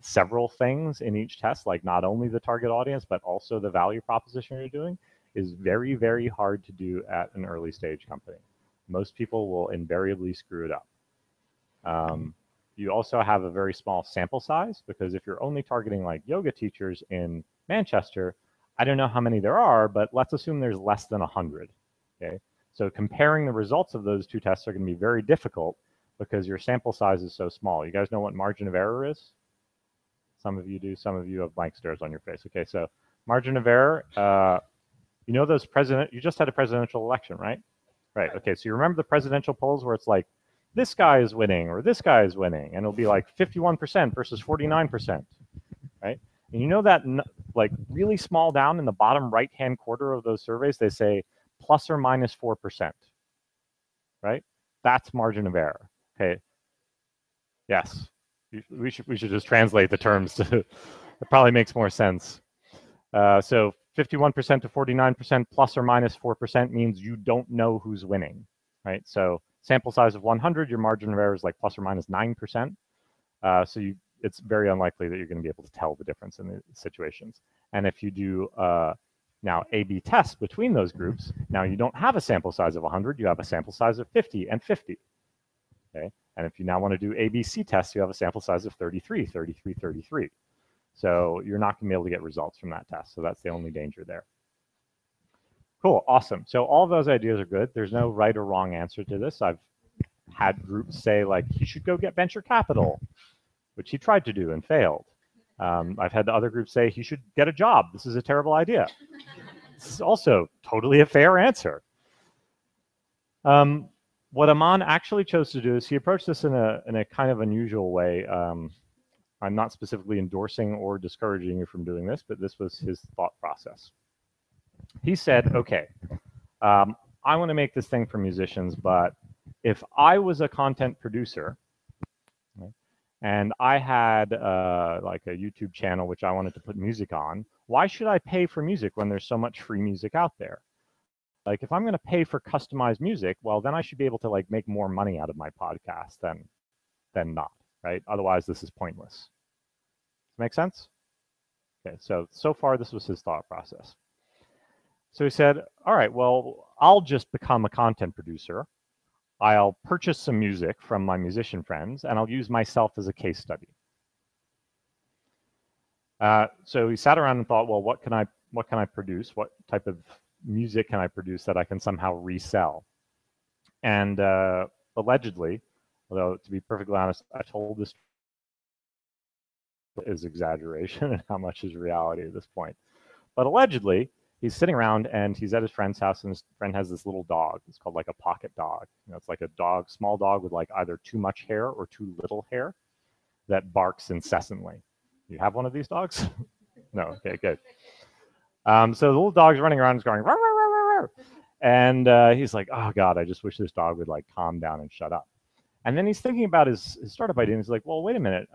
several things in each test, like not only the target audience, but also the value proposition you're doing, is very, very hard to do at an early stage company. Most people will invariably screw it up. You also have a very small sample size, because if you're only targeting like yoga teachers in Manchester, I don't know how many there are, but let's assume there's less than 100. Okay, so comparing the results of those two tests are going to be very difficult because your sample size is so small. You guys know what margin of error is? Some of you do. Some of you have blank stares on your face. Okay, so margin of error. You know those you just had a presidential election, right? Right. Okay, so you remember the presidential polls where it's like this guy is winning or this guy is winning, and it'll be like 51% versus 49%, right? And you know that like really small down in the bottom right-hand quarter of those surveys, they say plus or minus 4%, right? That's margin of error. Okay. Yes. We should just translate the terms to. It probably makes more sense. So 51% to 49% plus or minus 4% means you don't know who's winning, right? So sample size of 100, your margin of error is like plus or minus 9%. So it's very unlikely that you're going to be able to tell the difference in the situations. And if you do now A/B tests between those groups, now you don't have a sample size of 100, you have a sample size of 50 and 50. Okay, and if you now want to do ABC tests, you have a sample size of 33, 33, 33. So you're not going to be able to get results from that test. So that's the only danger there. Cool, awesome. So all of those ideas are good. There's no right or wrong answer to this. I've had groups say like, he should go get venture capital, which he tried to do and failed. I've had other groups say he should get a job. This is a terrible idea. This is also totally a fair answer. What Aman actually chose to do is he approached this in a kind of unusual way. I'm not specifically endorsing or discouraging you from doing this, but this was his thought process. He said, okay, I want to make this thing for musicians, but if I was a content producer, right, and I had like a YouTube channel which I wanted to put music on, why should I pay for music when there's so much free music out there? Like if I'm going to pay for customized music, well, then I should be able to like make more money out of my podcast than not, right? Otherwise, this is pointless. Make sense? Okay, so far this was his thought process. So he said, all right, well, I'll just become a content producer. I'll purchase some music from my musician friends, and I'll use myself as a case study. So he sat around and thought, well, what can I produce? What type of music can I produce that I can somehow resell? And allegedly, although to be perfectly honest, I told this is exaggeration and how much is reality at this point. But allegedly, he's sitting around and he's at his friend's house, and his friend has this little dog. It's called like a pocket dog. You know, it's like a dog, small dog with like either too much hair or too little hair that barks incessantly. You have one of these dogs? No, okay, good. So the little dog's running around, is going, "Rawr, rawr, rawr, rawr." And he's like, oh God, I just wish this dog would like calm down and shut up. And then he's thinking about his startup idea, and he's like, well, wait a minute.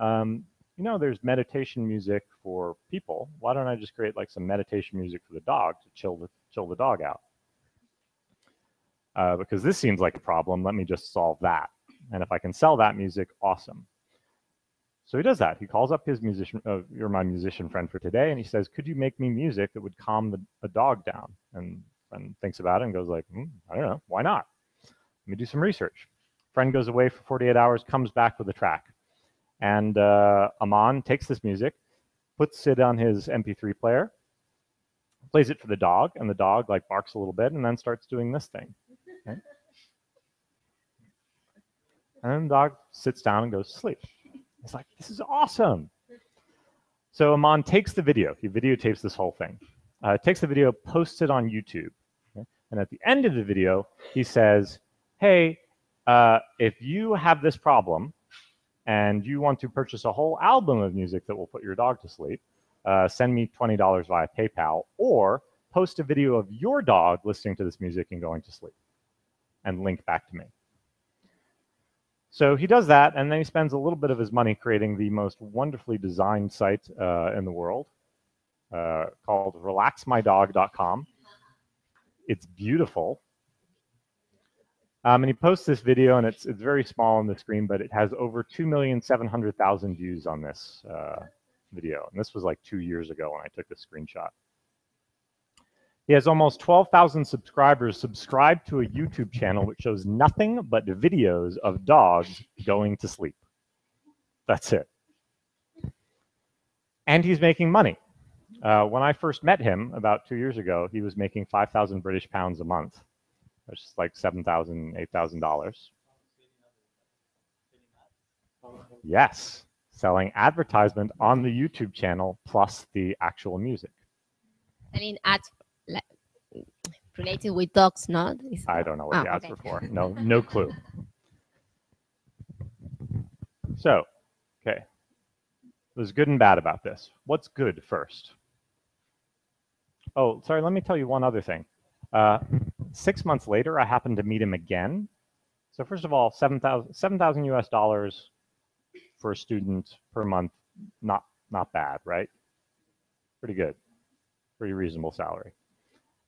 You know, there's meditation music for people. Why don't I just create like some meditation music for the dog to chill the dog out? Because this seems like a problem. Let me just solve that. And if I can sell that music, awesome. So he does that. He calls up his musician, you're my musician friend for today, and he says, could you make me music that would calm the dog down? And friend thinks about it and goes like, I don't know, why not? Let me do some research. Friend goes away for 48 hours, comes back with a track. And Aman takes this music, puts it on his MP3 player, plays it for the dog, and the dog like barks a little bit and then starts doing this thing. Okay? And then the dog sits down and goes to sleep. It's like, this is awesome. So Aman takes the video. He videotapes this whole thing. Takes the video, posts it on YouTube. Okay? And at the end of the video, he says, hey, if you have this problem and you want to purchase a whole album of music that will put your dog to sleep, send me $20 via PayPal, or post a video of your dog listening to this music and going to sleep, and link back to me. So he does that, and then he spends a little bit of his money creating the most wonderfully designed site in the world called relaxmydog.com. It's beautiful. And he posts this video, and it's very small on the screen, but it has over 2,700,000 views on this video. And this was like 2 years ago when I took this screenshot. He has almost 12,000 subscribers subscribed to a YouTube channel which shows nothing but videos of dogs going to sleep. That's it. And he's making money. When I first met him about 2 years ago, he was making 5,000 British pounds a month. That's just like $7,000, $8,000. Yes, selling advertisement on the YouTube channel plus the actual music. Selling ads related with dogs, not? I don't know what the ads were for. No clue. So, okay. There's good and bad about this. What's good first? Oh, sorry, let me tell you one other thing. 6 months later, I happened to meet him again. So first of all, $7,000 US for a student per month, not bad, right? Pretty good, pretty reasonable salary.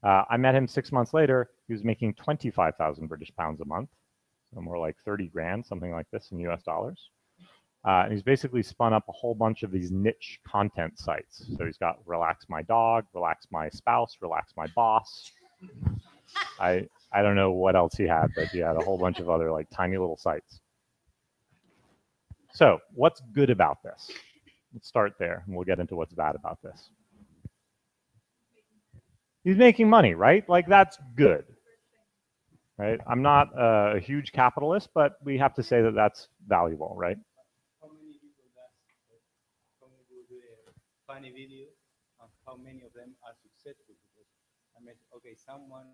I met him 6 months later. He was making 25,000 British pounds a month, so more like 30 grand, something like this in US dollars. And he's basically spun up a whole bunch of these niche content sites. So he's got Relax My Dog, Relax My Spouse, Relax My Boss. I don't know what else he had, but he had a whole bunch of other like tiny little sites. So what's good about this? Let's start there, and we'll get into what's bad about this. He's making money, right? Like, that's good, right? I'm not a huge capitalist, but we have to say that that's valuable, right? How many people do the funny videos, and how many of them are successful? Because I mean, okay, someone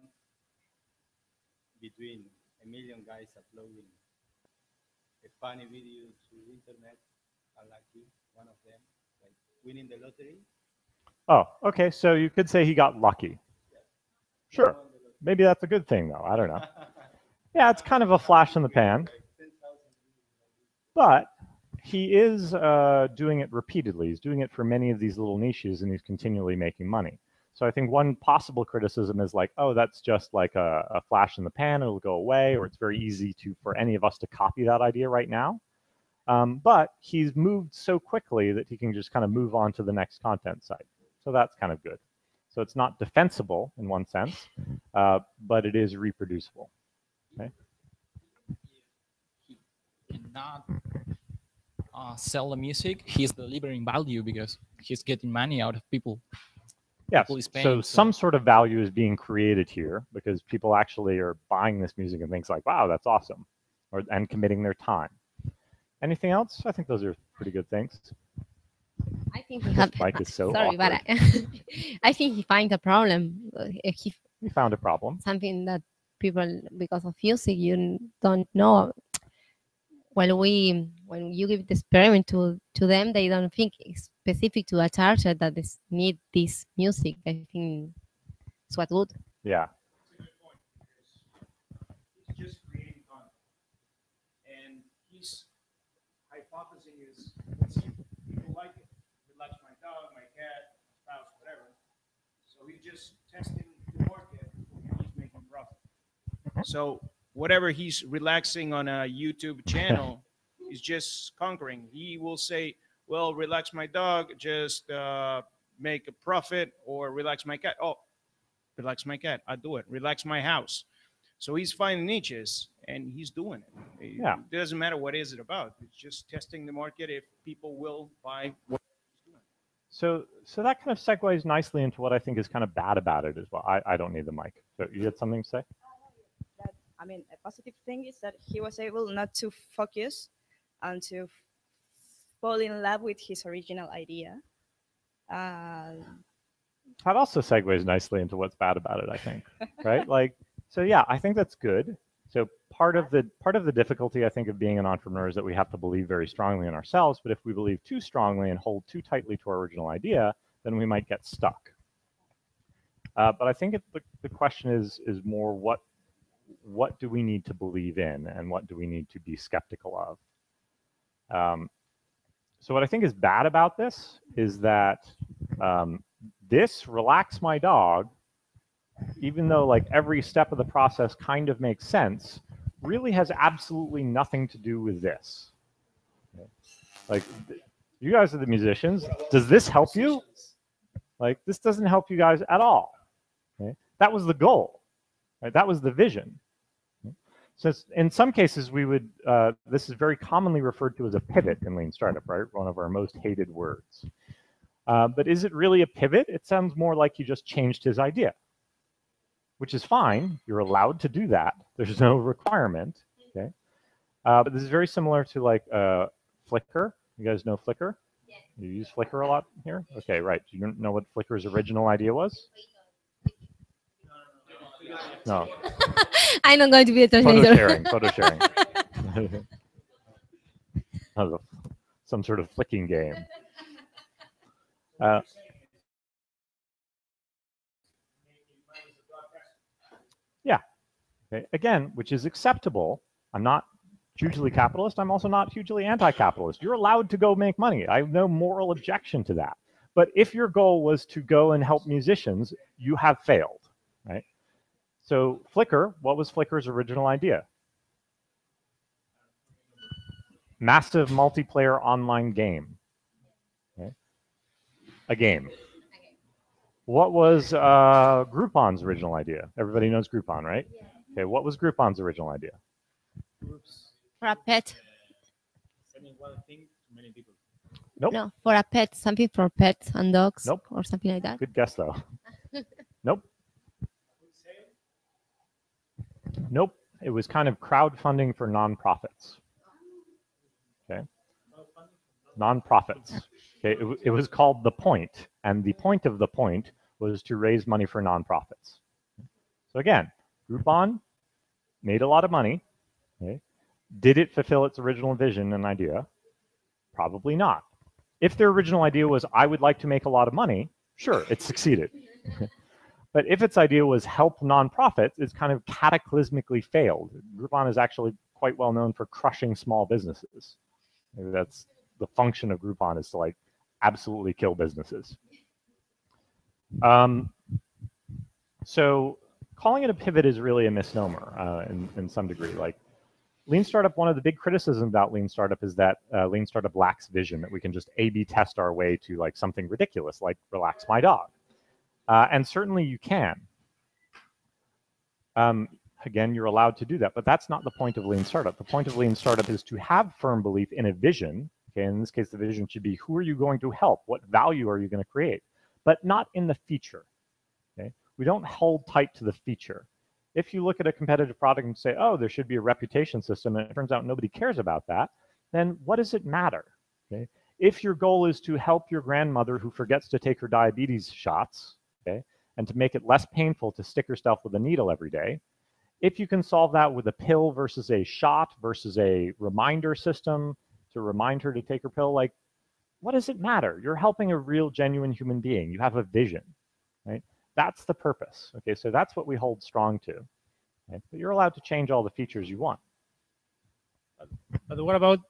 between 1 million guys uploading a funny video to internet, unlucky, one of them, like winning the lottery. Oh, okay, so you could say he got lucky. Sure, maybe that's a good thing, though. I don't know. Yeah, it's kind of a flash in the pan. But he is doing it repeatedly. He's doing it for many of these little niches, and he's continually making money. So I think one possible criticism is like, oh, that's just like a flash in the pan, it'll go away, or it's very easy for any of us to copy that idea right now. But he's moved so quickly that he can just kind of move on to the next content site. So that's kind of good. So it's not defensible in one sense, but it is reproducible. Okay? He cannot sell the music. He's delivering value because he's getting money out of people. Yes, so some sort of value is being created here because people actually are buying this music and things like, wow, that's awesome, and committing their time. Anything else? I think those are pretty good things. I think this mic is so sorry, awkward. but I think he finds a problem. He found a problem. Something that people, because of music, you don't know. When you give the experiment to them, they don't think it's specific to a charger that need this music. I think it's what good. Yeah. He's just creating content, and his hypothesis is, let's see, people like it. Relax my dog, my cat, my spouse, whatever. So he's just testing the market, and he's making profit. So whatever he's relaxing on a YouTube channel is just conquering. He will say, well, relax my dog, just make a profit, or relax my cat. Oh, relax my cat, I do it. Relax my house. So he's finding niches, and he's doing it. Yeah. It doesn't matter what is it about. It's just testing the market if people will buy what he's doing. So that kind of segues nicely into what I think is kind of bad about it as well. I don't need the mic. So you had something to say? That, I mean, a positive thing is that he was able not to focus and to fall in love with his original idea. That also segues nicely into what's bad about it, I think, right? Like, so yeah, I think that's good. So part of the difficulty, I think, of being an entrepreneur is that we have to believe very strongly in ourselves. But if we believe too strongly and hold too tightly to our original idea, then we might get stuck. But I think the question is more what do we need to believe in and what do we need to be skeptical of? So what I think is bad about this is that this relax my dog, even though like every step of the process kind of makes sense, really has absolutely nothing to do with this. Like, you guys are the musicians. Does this help you? Like, this doesn't help you guys at all. Okay? That was the goal. Right? That was the vision. So in some cases, we would, this is very commonly referred to as a pivot in Lean Startup, right? One of our most hated words. But is it really a pivot? It sounds more like he just changed his idea, which is fine. You're allowed to do that. There's no requirement, okay? But this is very similar to like Flickr. You guys know Flickr? Yeah. You use Flickr a lot here? Okay, right. Do you know what Flickr's original idea was? No. I'm not going to be a translator. Photo sharing. Some sort of flicking game. Yeah. Okay. Again, which is acceptable. I'm not hugely capitalist. I'm also not hugely anti-capitalist. You're allowed to go make money. I have no moral objection to that. But if your goal was to go and help musicians, you have failed, right? So Flickr, what was Flickr's original idea? Massive multiplayer online game. Okay. A game. What was Groupon's original idea? Everybody knows Groupon, right? Yeah. Okay, what was Groupon's original idea? For a pet. One thing to many people. Nope. No, for a pet, something for pets and dogs. Nope. Or something like that. Good guess, though. Nope. Nope. It was kind of crowdfunding for nonprofits. Okay. Nonprofits. Okay. It was called The Point, and the point of The Point was to raise money for nonprofits. So again, Groupon made a lot of money. Okay. Did it fulfill its original vision and idea? Probably not. If their original idea was, I would like to make a lot of money, sure, it succeeded. But if its idea was help nonprofits, it's kind of cataclysmically failed. Groupon is actually quite well known for crushing small businesses. Maybe that's the function of Groupon, is to like absolutely kill businesses. So calling it a pivot is really a misnomer in some degree. Like Lean Startup, one of the big criticisms about Lean Startup is that Lean Startup lacks vision, that we can just A/B test our way to like something ridiculous, like relax my dog. And certainly you can. Again, you're allowed to do that, but that's not the point of Lean Startup. The point of Lean Startup is to have firm belief in a vision. Okay, in this case, the vision should be, who are you going to help? What value are you going to create? But not in the feature. Okay, we don't hold tight to the feature. If you look at a competitive product and say, oh, there should be a reputation system, and it turns out nobody cares about that, then what does it matter? Okay, if your goal is to help your grandmother who forgets to take her diabetes shots, okay, and to make it less painful to stick herself with a needle every day, if you can solve that with a pill versus a shot versus a reminder system to remind her to take her pill, like, what does it matter? You're helping a real, genuine human being. You have a vision, right? That's the purpose. Okay, so that's what we hold strong to. Okay? But you're allowed to change all the features you want. But what about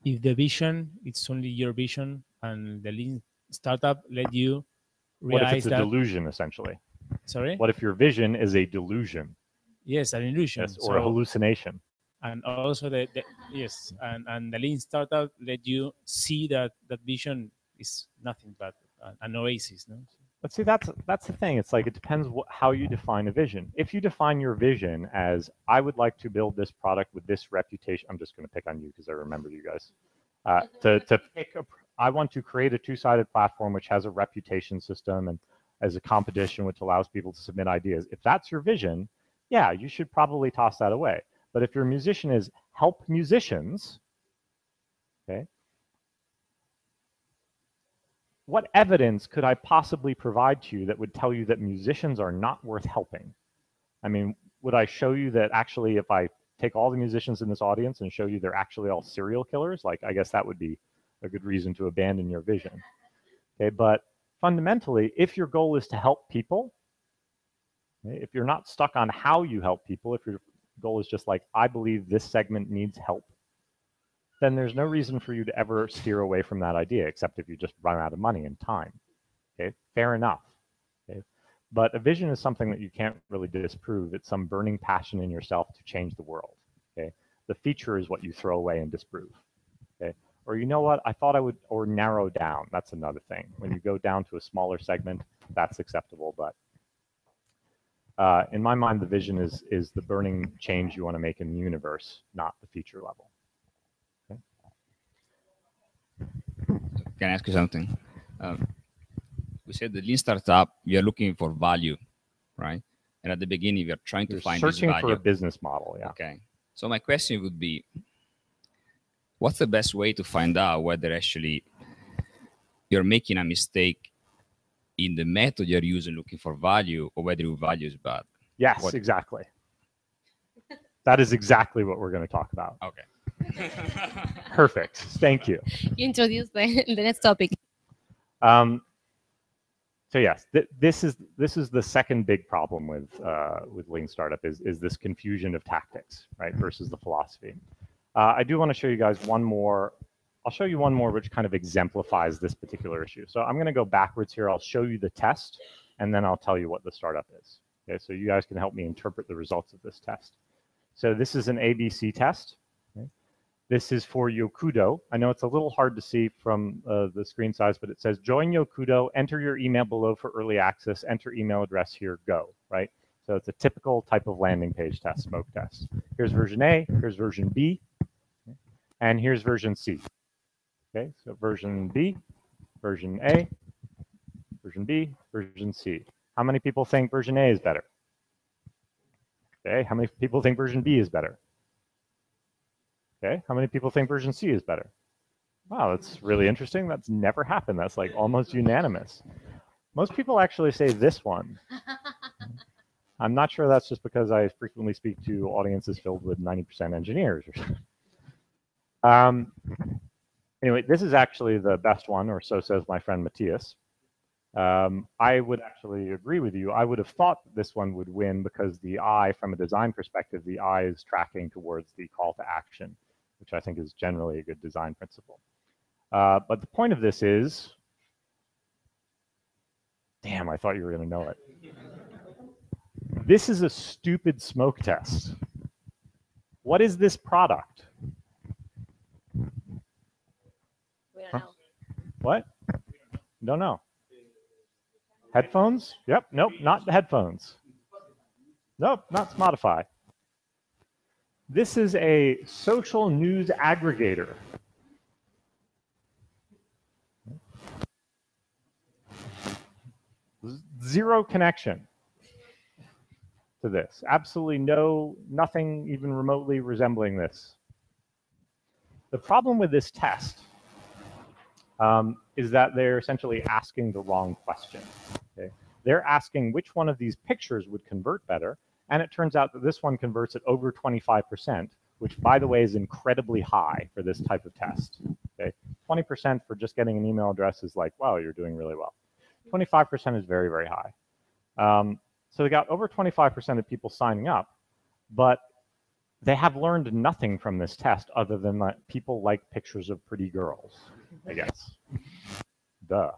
if the vision, it's only your vision, and the Lean Startup let you realize what if it's a that delusion, essentially? Sorry? What if your vision is a delusion? Yes, an illusion. Yes, or a hallucination. And also, yes, and the Lean Startup let you see that that vision is nothing but an oasis, no? But see, that's the thing. It's like it depends how you define a vision. If you define your vision as I would like to build this product with this reputation, I'm just going to pick on you because I remember you guys. I want to create a two-sided platform which has a reputation system and as a competition which allows people to submit ideas. If that's your vision, yeah, you should probably toss that away. But if your musician is help musicians, okay, what evidence could I possibly provide to you that would tell you that musicians are not worth helping? I mean, would I show you that actually if I take all the musicians in this audience and show you they're actually all serial killers? Like, I guess that would be a good reason to abandon your vision. Okay, but fundamentally, if your goal is to help people, okay, if you're not stuck on how you help people, if your goal is just like, I believe this segment needs help, then there's no reason for you to ever steer away from that idea, except if you just run out of money and time. Okay, fair enough. Okay, but a vision is something that you can't really disprove. It's some burning passion in yourself to change the world. Okay, the feature is what you throw away and disprove. Okay, or you know what? I thought I would, or narrow down. That's another thing. When you go down to a smaller segment, that's acceptable. But in my mind, the vision is the burning change you want to make in the universe, not the feature level. Can I ask you something? We said the Lean Startup, you're looking for value, right? And at the beginning, we're trying to find this value. Searching for a business model, yeah. Okay. So my question would be, what's the best way to find out whether actually you're making a mistake in the method you're using looking for value, or whether your value is bad? Yes, exactly. That is exactly what we're going to talk about. Okay. Perfect. Thank you. You introduced the next topic. So yes, this is the second big problem with Lean Startup is this confusion of tactics, right, versus the philosophy. I do want to show you guys one more. I'll show you one more which kind of exemplifies this particular issue. So I'm going to go backwards here. I'll show you the test, and then I'll tell you what the startup is. Okay, so you guys can help me interpret the results of this test. So this is an ABC test. Okay. This is for Yokudo. I know it's a little hard to see from the screen size, but it says join Yokudo, enter your email below for early access, enter email address here, go, right? So it's a typical type of landing page test, smoke test. Here's version A, here's version B, okay, and here's version C. Okay, so version B, version A, version B, version C. How many people think version A is better? Okay, how many people think version B is better? Okay, how many people think version C is better? Wow, that's really interesting. That's never happened. That's like almost unanimous. Most people actually say this one. I'm not sure that's just because I frequently speak to audiences filled with 90% engineers or something. Anyway, this is actually the best one, or so says my friend Matthias. I would actually agree with you. I would have thought this one would win because the eye, from a design perspective, the eye is tracking towards the call to action, which I think is generally a good design principle. But the point of this is, damn, I thought you were going to know it. This is a stupid smoke test. What is this product? Huh? What? Don't know. Headphones? Yep. Nope, not the headphones. Nope, not Spotify. This is a social news aggregator. Zero connection to this. Absolutely nothing even remotely resembling this. The problem with this test is that they're essentially asking the wrong question. Okay? They're asking which one of these pictures would convert better, and it turns out that this one converts at over 25%, which, by the way, is incredibly high for this type of test. Okay? 20% for just getting an email address is like, wow, you're doing really well. 25% is very, very high. So they got over 25% of people signing up, but they have learned nothing from this test other than that people like pictures of pretty girls, I guess. Duh.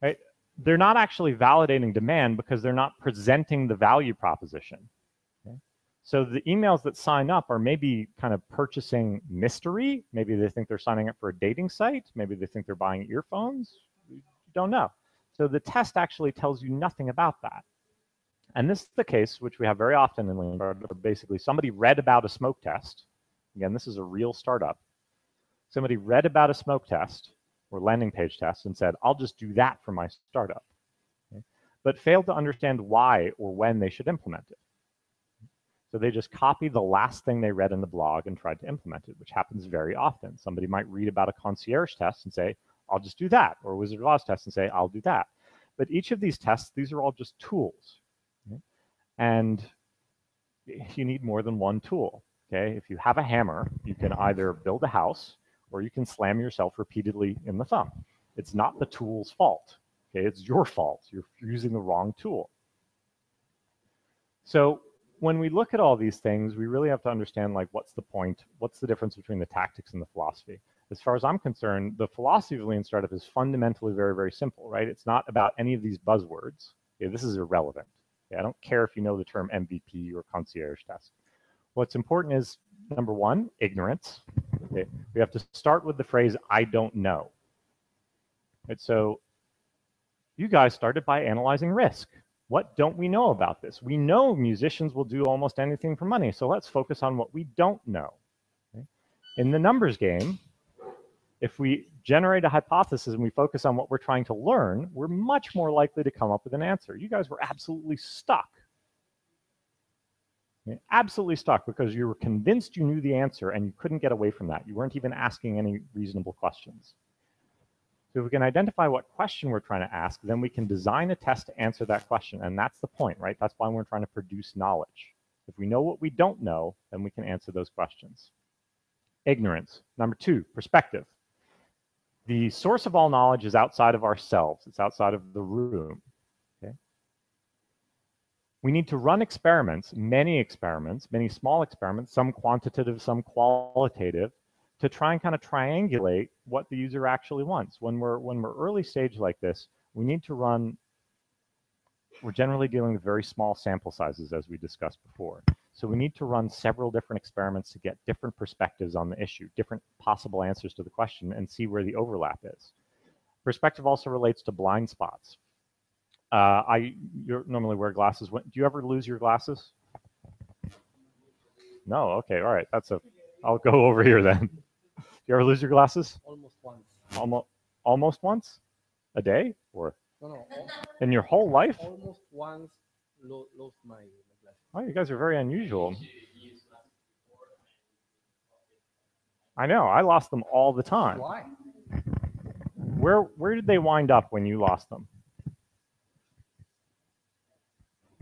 Right? They're not actually validating demand because they're not presenting the value proposition. Okay? So the emails that sign up are maybe kind of purchasing mystery. Maybe they think they're signing up for a dating site. Maybe they think they're buying earphones. You don't know. So the test actually tells you nothing about that. And this is the case, which we have very often in Lean Startup, where basically somebody read about a smoke test. Again, this is a real startup. Somebody read about a smoke test or landing page test and said, I'll just do that for my startup, okay? But failed to understand why or when they should implement it. So they just copied the last thing they read in the blog and tried to implement it, which happens very often. Somebody might read about a concierge test and say, I'll just do that, or a Wizard of Oz test and say, I'll do that. But each of these tests, these are all just tools. Okay? And you need more than one tool. Okay? If you have a hammer, you can either build a house or you can slam yourself repeatedly in the thumb. It's not the tool's fault. Okay? It's your fault. You're using the wrong tool. So when we look at all these things, we really have to understand, like, what's the point? What's the difference between the tactics and the philosophy? As far as I'm concerned, the philosophy of Lean Startup is fundamentally very, very simple, right? It's not about any of these buzzwords. Okay, this is irrelevant. Okay, I don't care if you know the term MVP or concierge test. What's important is, number one, ignorance. Okay, we have to start with the phrase, I don't know. Right, so you guys started by analyzing risk. What don't we know about this? We know musicians will do almost anything for money, so let's focus on what we don't know. Okay? In the numbers game, if we generate a hypothesis and we focus on what we're trying to learn, we're much more likely to come up with an answer. You guys were absolutely stuck. Okay? Absolutely stuck because you were convinced you knew the answer and you couldn't get away from that. You weren't even asking any reasonable questions. So if we can identify what question we're trying to ask, then we can design a test to answer that question. And that's the point, right? That's why we're trying to produce knowledge. If we know what we don't know, then we can answer those questions. Ignorance. Number two, perspective. The source of all knowledge is outside of ourselves. It's outside of the room. Okay? We need to run experiments, many small experiments, some quantitative, some qualitative, to try and kind of triangulate what the user actually wants. When we're early stage like this, we need to run, we're generally dealing with very small sample sizes, as we discussed before. So we need to run several different experiments to get different perspectives on the issue, different possible answers to the question, and see where the overlap is. Perspective also relates to blind spots. You normally wear glasses. Do you ever lose your glasses? No, okay, all right. I'll go over here then. Do you ever lose your glasses? Almost once. Almost once? A day? Or No. in your whole life? Almost once lost my glasses. Oh, you guys are very unusual. I know, I lost them all the time. Why? Where did they wind up when you lost them?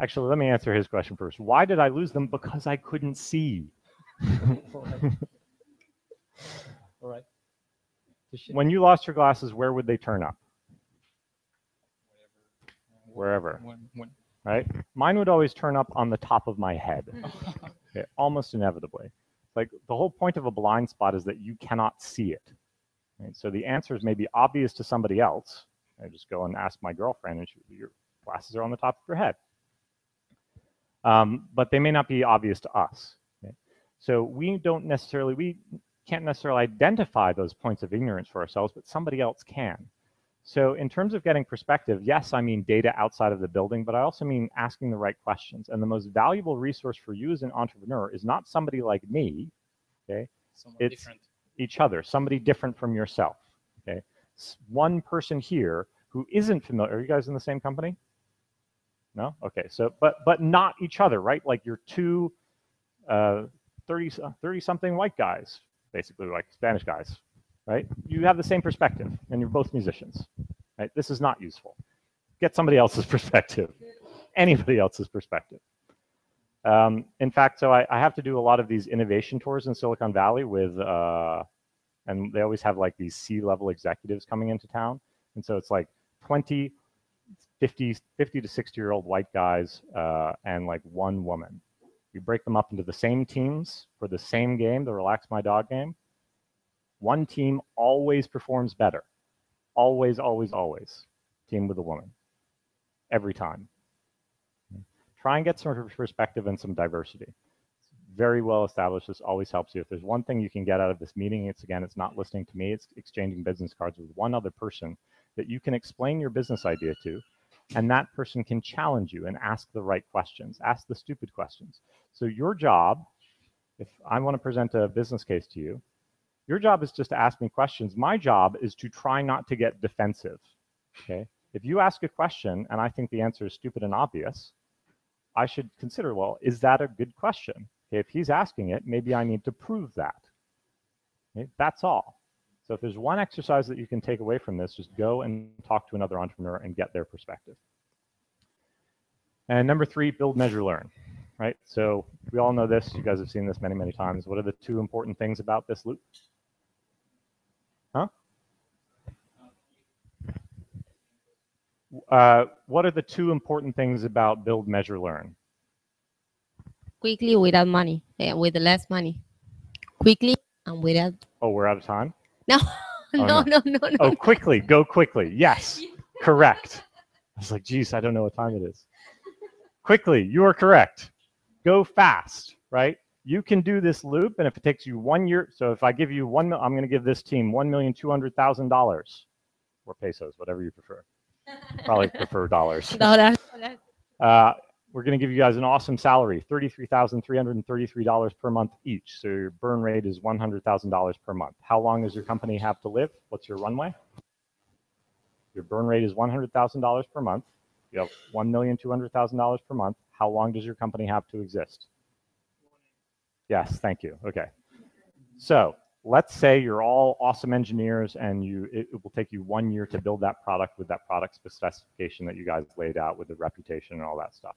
Actually, let me answer his question first. Why did I lose them? Because I couldn't see. All right. When you lost your glasses, where would they turn up? Wherever. Right? Mine would always turn up on the top of my head. Okay, almost inevitably. Like, the whole point of a blind spot is that you cannot see it. Right? So the answers may be obvious to somebody else. I just go and ask my girlfriend, and your glasses are on the top of your head. But they may not be obvious to us. Okay? So we can't necessarily identify those points of ignorance for ourselves, but somebody else can. So in terms of getting perspective, yes, I mean data outside of the building, but I also mean asking the right questions. And the most valuable resource for you as an entrepreneur is not somebody like me, okay? It's different. Each other, somebody different from yourself, okay? One person here who isn't familiar. Are you guys in the same company? No? Okay, so, but not each other, right? Like you're two 30-something white guys, basically, like Spanish guys, right? You have the same perspective, and you're both musicians, right? This is not useful. Get somebody else's perspective, anybody else's perspective. In fact, so I have to do a lot of these innovation tours in Silicon Valley with, and they always have like these C-level executives coming into town. And so it's like 50 to 60-year-old white guys and like one woman. We break them up into the same teams for the same game, the Relax My Dog game. One team always performs better. Always, always, always. Team with a woman. Every time. Try and get some perspective and some diversity. It's very well established. This always helps you. If there's one thing you can get out of this meeting, it's not listening to me. It's exchanging business cards with one other person that you can explain your business idea to, and that person can challenge you and ask the right questions, ask the stupid questions. So your job, if I want to present a business case to you, your job is just to ask me questions. My job is to try not to get defensive, okay? If you ask a question and I think the answer is stupid and obvious, I should consider, well, is that a good question? Okay, if he's asking it, maybe I need to prove that. Okay, that's all. So if there's one exercise that you can take away from this, just go and talk to another entrepreneur and get their perspective. And number 3, build, measure, learn, right? So we all know this. You guys have seen this many, many times. What are the 2 important things about this loop? Huh? What are the 2 important things about build, measure, learn? Quickly without money, with less money. Quickly and without. Oh, we're out of time? No, Oh, no. Oh, quickly, go quickly. Yes, correct. I was like, geez, I don't know what time it is. Quickly, you are correct. Go fast, right? You can do this loop, and if it takes you 1 year, so if I give you I'm going to give this team $1,200,000 or pesos, whatever you prefer. Probably prefer dollars. We're going to give you guys an awesome salary, $33,333 per month each. So your burn rate is $100,000 per month. How long does your company have to live? What's your runway? Your burn rate is $100,000 per month. You have $1,200,000 per month. How long does your company have to exist? Yes, thank you. Okay. So let's say you're all awesome engineers and it will take you 1 year to build that product with that product specification that you guys laid out with the reputation and all that stuff.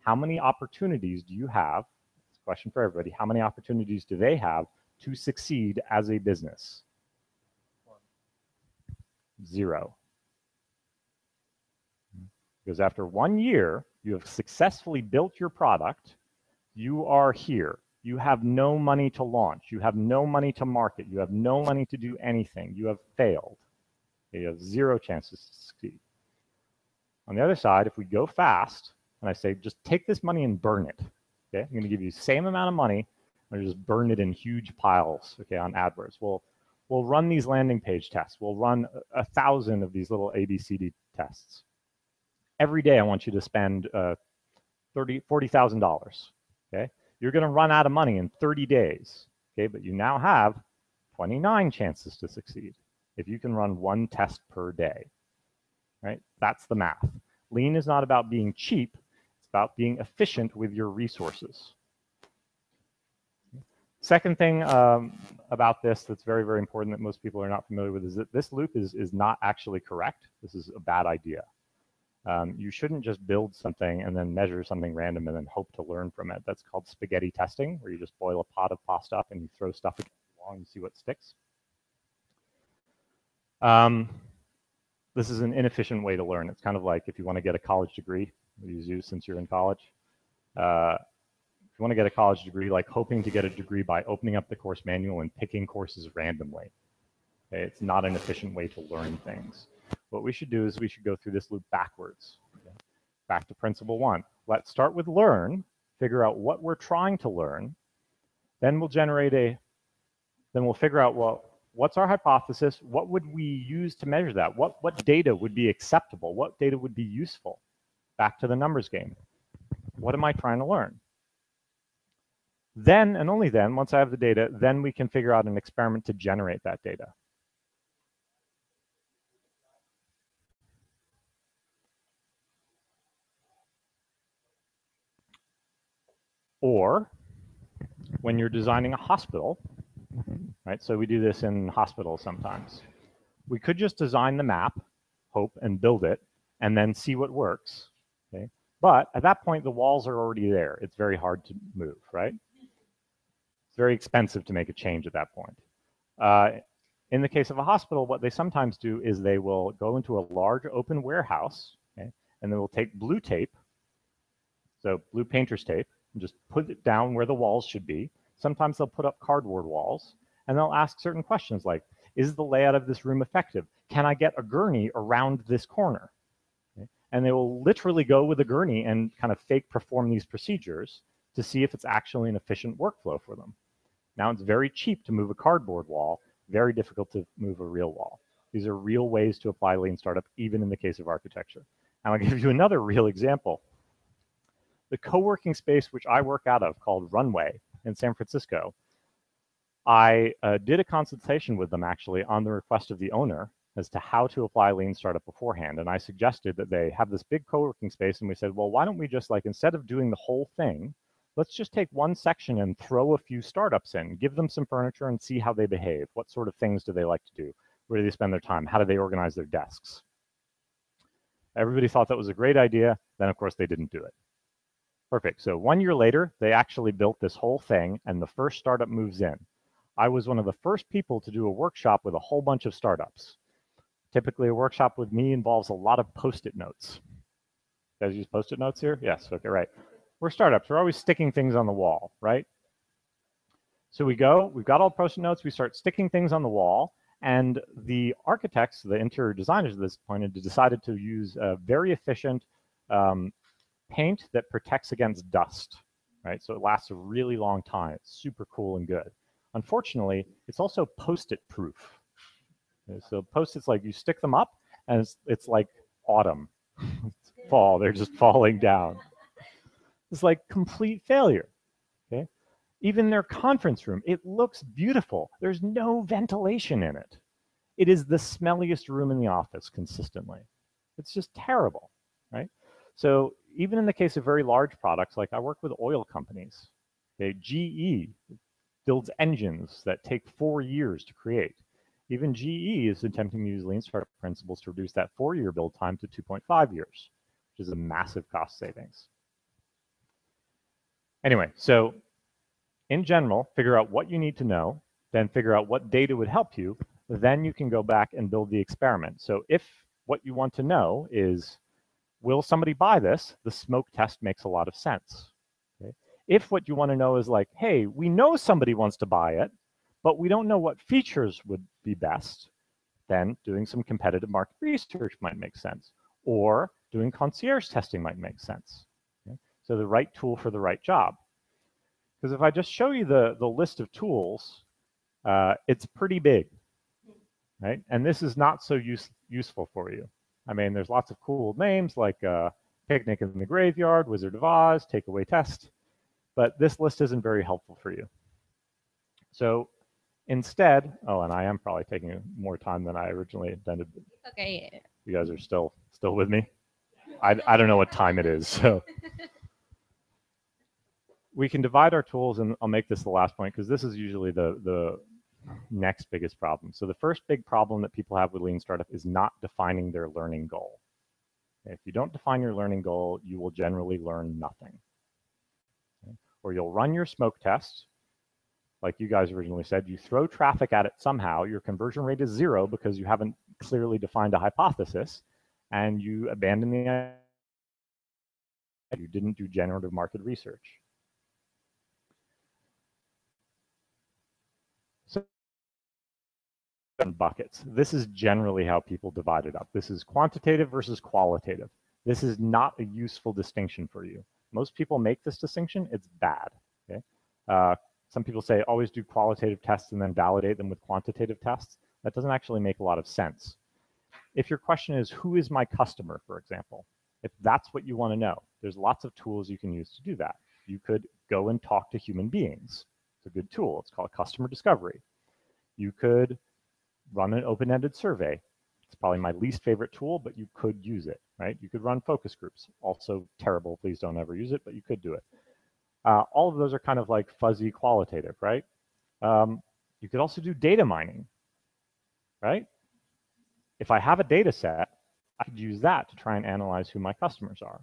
How many opportunities do you have? It's a question for everybody. How many opportunities do they have to succeed as a business? 0. Because after 1 year, you have successfully built your product. You are here. You have no money to launch. You have no money to market. You have no money to do anything. You have failed. You have 0 chances to succeed. On the other side, if we go fast, and I say, just take this money and burn it. Okay, I'm going to give you the same amount of money, and just burn it in huge piles. Okay, on AdWords. We'll run these landing page tests. We'll run 1,000 of these little ABCD tests. Every day, I want you to spend $40,000. Okay, you're going to run out of money in 30 days. Okay, but you now have 29 chances to succeed if you can run 1 test per day. Right? That's the math. Lean is not about being cheap. It's about being efficient with your resources. Second thing about this that's very, very important that most people are not familiar with is that this loop is not actually correct. This is a bad idea. You shouldn't just build something and then measure something random and then hope to learn from it. That's called spaghetti testing, where you just boil a pot of pasta up and you throw stuff along and see what sticks. This is an inefficient way to learn. It's kind of like if you want to get a college degree, we use you since you're in college. If you want to get a college degree, like hoping to get a degree by opening up the course manual and picking courses randomly. Okay? It's not an efficient way to learn things. What we should do is we should go through this loop backwards. Okay? Back to principle 1. Let's start with learn, figure out what we're trying to learn. Then we'll figure out, well, what's our hypothesis? What would we use to measure that? What data would be acceptable? What data would be useful? Back to the numbers game. What am I trying to learn? Then, and only then, once I have the data, then we can figure out an experiment to generate that data. Or when you're designing a hospital, right? So we do this in hospitals sometimes. We could just design the map, hope, and build it, and then see what works. Okay? But at that point, the walls are already there. It's very hard to move, right? It's very expensive to make a change at that point. In the case of a hospital, what they sometimes do is they will go into a large open warehouse, okay, and they will take blue tape, so blue painter's tape, and just put it down where the walls should be. Sometimes they'll put up cardboard walls, and they'll ask certain questions like, is the layout of this room effective? Can I get a gurney around this corner? Okay? And they will literally go with a gurney and kind of fake perform these procedures to see if it's actually an efficient workflow for them. Now, it's very cheap to move a cardboard wall, very difficult to move a real wall. These are real ways to apply Lean Startup, even in the case of architecture. And I'll give you another real example. The co-working space which I work out of, called Runway in San Francisco, I did a consultation with them actually on the request of the owner as to how to apply Lean Startup beforehand. And I suggested that they have this big co-working space, and we said, well, why don't we just, like, instead of doing the whole thing, let's just take one section and throw a few startups in, give them some furniture and see how they behave. What sort of things do they like to do? Where do they spend their time? How do they organize their desks? Everybody thought that was a great idea. Then, of course, they didn't do it. Perfect. So 1 year later, they actually built this whole thing, and the first startup moves in. I was one of the first people to do a workshop with a whole bunch of startups. Typically, a workshop with me involves a lot of Post-it notes. You guys use Post-it notes here? Yes, okay, right. We're startups. We're always sticking things on the wall, right? So we go, we've got all Post-it notes, we start sticking things on the wall, and the architects, the interior designers at this point, had decided to use a very efficient paint that protects against dust, right? So it lasts a really long time. It's super cool and good. Unfortunately, it's also Post-it proof. Okay, so Post-its, like, you stick them up, and it's like autumn. It's fall, they're just falling down. It's like complete failure, okay? Even their conference room, it looks beautiful. There's no ventilation in it. It is the smelliest room in the office consistently. It's just terrible, right? So even in the case of very large products, like I work with oil companies, okay? GE builds engines that take 4 years to create. Even GE is attempting to use Lean Startup principles to reduce that 4-year build time to 2.5 years, which is a massive cost savings. Anyway, so in general, figure out what you need to know, then figure out what data would help you, then you can go back and build the experiment. So if what you want to know is, will somebody buy this? The smoke test makes a lot of sense. Okay? If what you want to know is like, hey, we know somebody wants to buy it, but we don't know what features would be best, then doing some competitive market research might make sense. Or doing concierge testing might make sense. Okay? So the right tool for the right job. Because if I just show you the list of tools, it's pretty big, right? And this is not so useful for you. I mean, there's lots of cool names like Picnic in the Graveyard, Wizard of Oz, Takeaway Test, but this list isn't very helpful for you. So instead, oh, and I am probably taking more time than I originally intended. Okay. You guys are still with me? I don't know what time it is, so. We can divide our tools, and I'll make this the last point because this is usually the next biggest problem. So the first big problem that people have with Lean Startup is not defining their learning goal. Okay? If you don't define your learning goal, you will generally learn nothing. Okay? Or you'll run your smoke test, like you guys originally said, you throw traffic at it somehow, your conversion rate is 0 because you haven't clearly defined a hypothesis, and you abandon the idea. You didn't do generative market research. So buckets. This is generally how people divide it up. This is quantitative versus qualitative. This is not a useful distinction for you. Most people make this distinction. It's bad. Okay? Some people say always do qualitative tests and then validate them with quantitative tests. That doesn't actually make a lot of sense. If your question is, who is my customer, for example, if that's what you want to know, there's lots of tools you can use to do that. You could go and talk to human beings. It's a good tool. It's called customer discovery. You could run an open-ended survey. It's probably my least favorite tool, but you could use it, right? You could run focus groups. Also terrible, please don't ever use it, but you could do it. All of those are kind of like fuzzy qualitative, right? You could also do data mining, right? If I have a data set, I could use that to try and analyze who my customers are.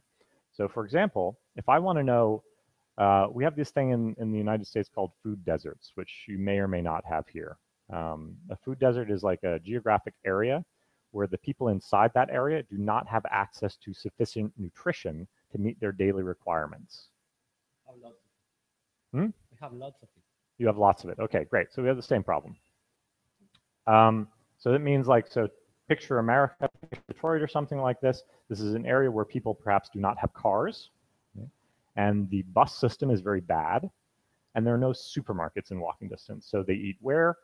So for example, if I want to know, we have this thing in the United States called food deserts, which you may or may not have here. A food desert is like a geographic area where the people inside that area do not have access to sufficient nutrition to meet their daily requirements. We have lots of it. You have lots of it. Okay, great. So we have the same problem. So that means like, so picture America, picture Detroit or something like this. This is an area where people perhaps do not have cars, okay? And the bus system is very bad, and there are no supermarkets in walking distance. So they eat where?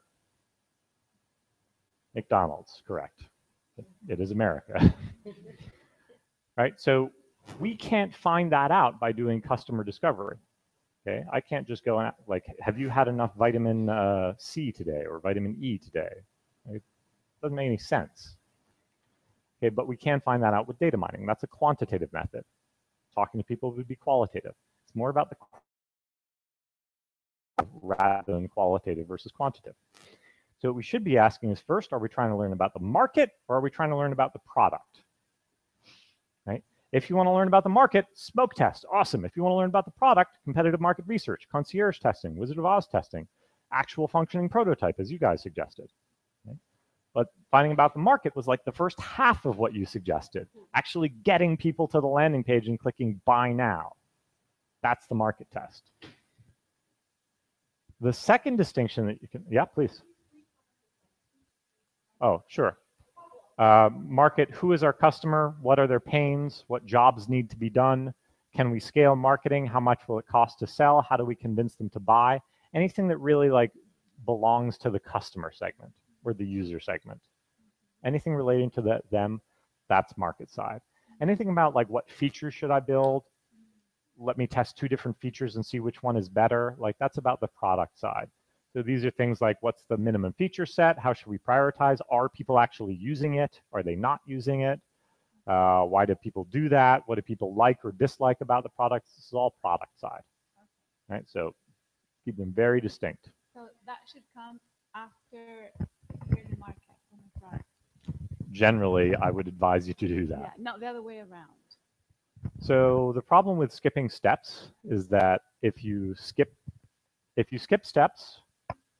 McDonald's, correct. It is America. Right? So we can't find that out by doing customer discovery. Okay, I can't just go and like, have you had enough vitamin C today or vitamin E today? It doesn't make any sense. Okay, but we can find that out with data mining. That's a quantitative method. Talking to people would be qualitative. It's more about the rather than qualitative versus quantitative. So what we should be asking is, first, are we trying to learn about the market or are we trying to learn about the product? Right? If you want to learn about the market, smoke test, awesome. If you want to learn about the product, competitive market research, concierge testing, Wizard of Oz testing, actual functioning prototype, as you guys suggested. Okay? But finding about the market was like the first half of what you suggested, actually getting people to the landing page and clicking buy now. That's the market test. The second distinction that you can, yeah, please. Oh, sure. Market, who is our customer? What are their pains? What jobs need to be done? Can we scale marketing? How much will it cost to sell? How do we convince them to buy? Anything that really like belongs to the customer segment or the user segment. Anything relating to them, that's market side. Anything about like what features should I build? Let me test 2 different features and see which one is better. Like that's about the product side. So these are things like, what's the minimum feature set? How should we prioritize? Are people actually using it? Are they not using it? Why do people do that? What do people like or dislike about the products? This is all product side. Right? So keep them very distinct. So that should come after the market on the product. Generally, I would advise you to do that. Yeah, no, the other way around. So the problem with skipping steps is that if you skip steps,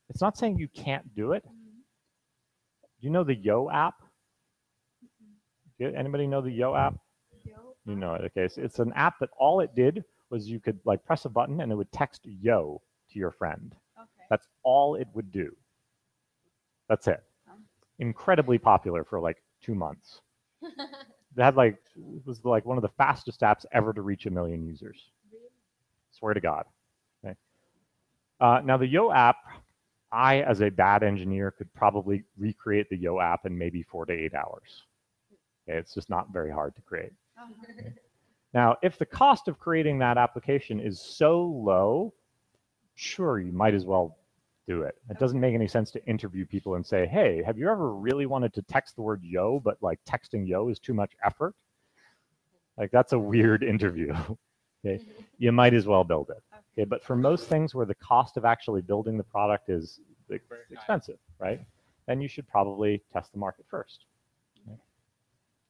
it's not saying you can't do it. Do you know the Yo app? Anybody know the Yo app? You know it. Okay, so it's an app that all it did was you could like press a button and it would text Yo to your friend. Okay. That's all it would do. That's it. Incredibly popular for like 2 months. They had like, it was like one of the fastest apps ever to reach 1 million users. Swear to God. Okay. Now the Yo app, I, as a bad engineer, could probably recreate the Yo app in maybe 4 to 8 hours. Okay, it's just not very hard to create. Okay. Now, if the cost of creating that application is so low, sure, you might as well do it. It doesn't make any sense to interview people and say, hey, have you ever really wanted to text the word yo, but like texting yo is too much effort? Like that's a weird interview. Okay, you might as well build it. Okay, but for most things where the cost of actually building the product is expensive, right? Then you should probably test the market first. Okay.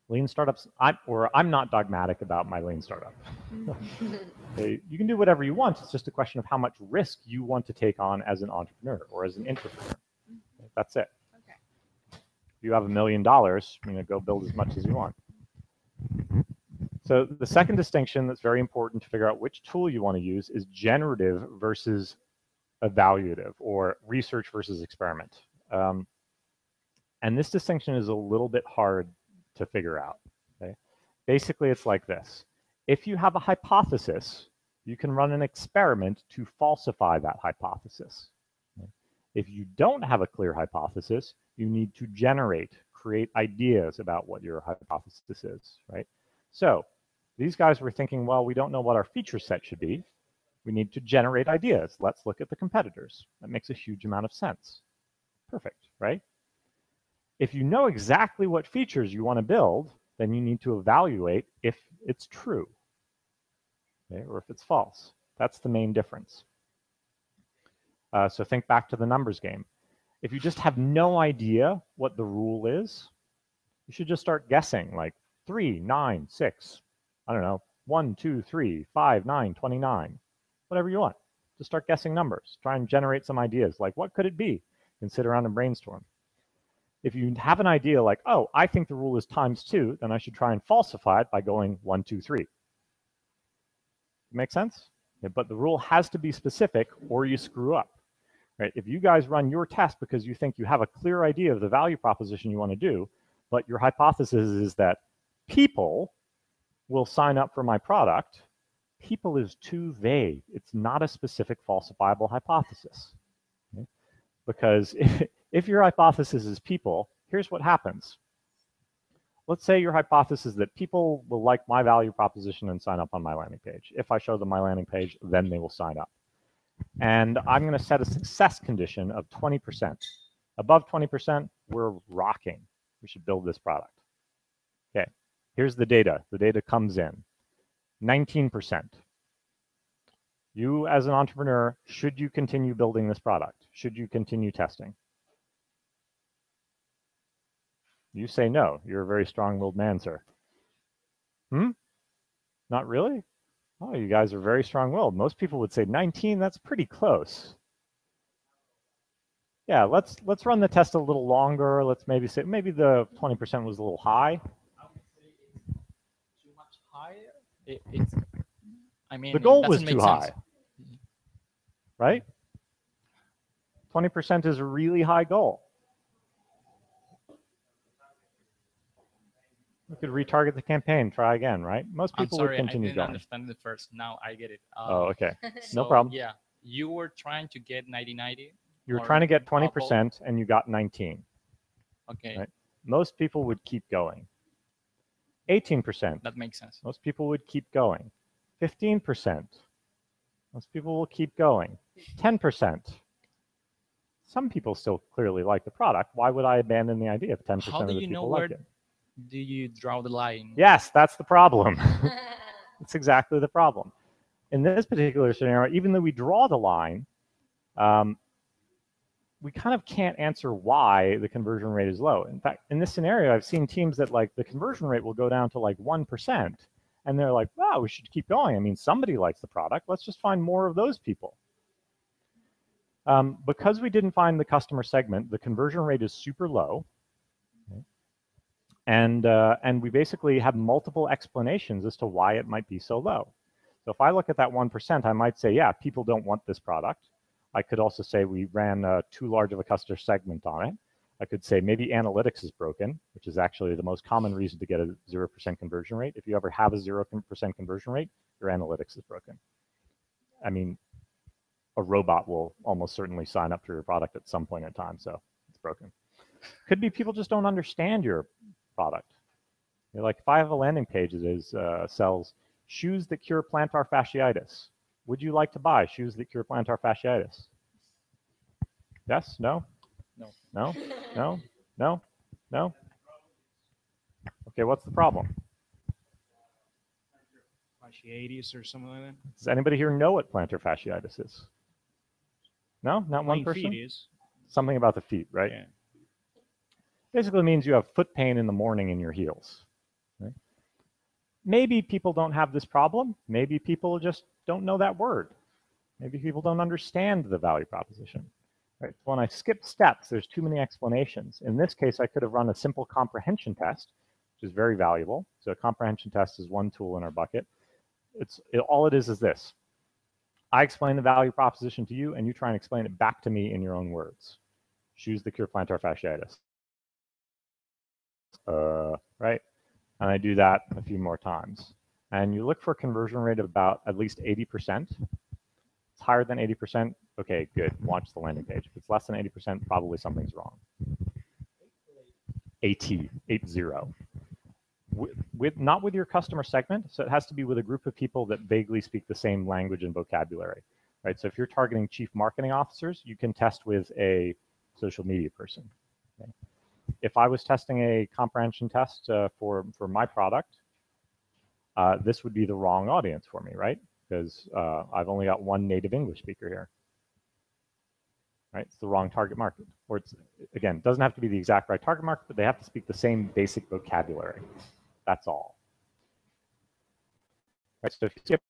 Lean startups, I'm not dogmatic about my lean startup. Okay, you can do whatever you want. It's just a question of how much risk you want to take on as an entrepreneur or as an intrapreneur. Okay, that's it. Okay. If you have $1 million, go build as much as you want. So the second distinction that's very important to figure out which tool you want to use is generative versus evaluative, or research versus experiment. And this distinction is a little bit hard to figure out. Okay? Basically, it's like this. If you have a hypothesis, you can run an experiment to falsify that hypothesis. Okay? If you don't have a clear hypothesis, you need to create ideas about what your hypothesis is, right? So these guys were thinking, well, we don't know what our feature set should be. We need to generate ideas. Let's look at the competitors. That makes a huge amount of sense. Perfect, right? If you know exactly what features you want to build, then you need to evaluate if it's true, okay, or if it's false. That's the main difference. So think back to the numbers game. If you just have no idea what the rule is, you should just start guessing, like 3, 9, 6, I don't know, 1, 2, 3, 5, 9, 29, whatever you want. Just start guessing numbers. Try and generate some ideas, like what could it be? You can sit around and brainstorm. If you have an idea like, oh, I think the rule is ×2, then I should try and falsify it by going 1, 2, 3. Make sense? Yeah, but the rule has to be specific or you screw up. Right? If you guys run your test because you think you have a clear idea of the value proposition you want to do, but your hypothesis is that people will sign up for my product, people is too vague. It's not a specific falsifiable hypothesis. Okay? Because if your hypothesis is people, here's what happens. Let's say your hypothesis is that people will like my value proposition and sign up on my landing page. If I show them my landing page, then they will sign up. And I'm going to set a success condition of 20%. Above 20%, we're rocking. We should build this product. Okay, here's the data. The data comes in. 19%. You as an entrepreneur, should you continue building this product? Should you continue testing? You say no. You're a very strong-willed man, sir. Not really? Oh, you guys are very strong-willed. Most people would say 19, that's pretty close. Yeah, let's run the test a little longer. Let's maybe say maybe the 20% was a little high. Too much higher? I mean, the goal it was doesn't too make sense. high, right? 20% is a really high goal. We could retarget the campaign, try again, right? Most people would continue I didn't going. understand it first. Now I get it. Oh, okay. No So, problem. Yeah, you were trying to get 90-90. You were trying to get 20% and you got 19. Okay. Right? Most people would keep going. 18%. That makes sense. Most people would keep going. 15%. Most people will keep going. 10%. Some people still clearly like the product. Why would I abandon the idea if 10% of the How do you people know like where it? do you draw the line? Yes, that's the problem. That's exactly the problem. In this particular scenario, even though we draw the line, we kind of can't answer why the conversion rate is low. In fact, in this scenario, I've seen teams that like the conversion rate will go down to like 1%. And they're like, wow, we should keep going. I mean, somebody likes the product. Let's just find more of those people. Because we didn't find the customer segment, the conversion rate is super low. And we basically have multiple explanations as to why it might be so low. So if I look at that 1%, I might say, yeah, people don't want this product. I could also say we ran too large of a customer segment on it. I could say maybe analytics is broken, which is actually the most common reason to get a 0% conversion rate. If you ever have a 0% conversion rate, your analytics is broken. I mean, a robot will almost certainly sign up for your product at some point in time, so it's broken. Could be people just don't understand your product. You're like, if I have a landing page that is sells shoes that cure plantar fasciitis, would you like to buy shoes that cure plantar fasciitis? Yes? No? No. No? No? No? No? Okay, what's the problem? Fasciitis or something like that. Does anybody here know what plantar fasciitis is? No? Not one Lame person? feet is. Something about the feet, right? Yeah. Basically means you have foot pain in the morning in your heels. Right? Maybe people don't have this problem. Maybe people just don't know that word. Maybe people don't understand the value proposition. Right? When I skip steps, there's too many explanations. In this case, I could have run a simple comprehension test, which is very valuable. So a comprehension test is one tool in our bucket. All it is this. I explain the value proposition to you, and you try and explain it back to me in your own words. Shoes that cure plantar fasciitis. Right? And I do that a few more times. And you look for a conversion rate of about at least 80%. It's higher than 80%. Okay, good. Launch the landing page. If it's less than 80%, probably something's wrong. 80. Not with your customer segment, so it has to be with a group of people that vaguely speak the same language and vocabulary. Right? So if you're targeting chief marketing officers, you can test with a social media person. Okay? If I was testing a comprehension test for my product, this would be the wrong audience for me, right? Because I've only got one native English speaker here. Right? It's the wrong target market. Or it's, again, doesn't have to be the exact right target market, but they have to speak the same basic vocabulary. That's all. Right? So if you skip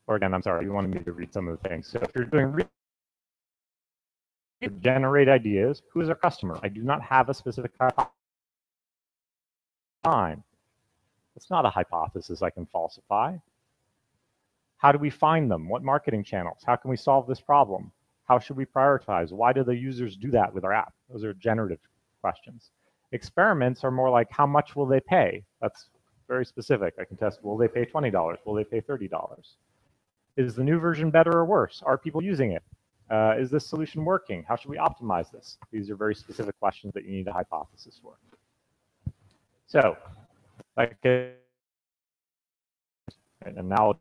or again, I'm sorry, you wanted me to read some of the things. So if you're doing generate ideas, who is our customer? I do not have a specific time. It's not a hypothesis I can falsify. How do we find them? What marketing channels? How can we solve this problem? How should we prioritize? Why do the users do that with our app? Those are generative questions. Experiments are more like, how much will they pay? That's very specific. I can test, will they pay $20? Will they pay $30? Is the new version better or worse? Are people using it? Is this solution working? How should we optimize this? These are very specific questions that you need a hypothesis for. So, and now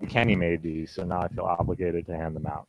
Kenny made these, so now I feel obligated to hand them out.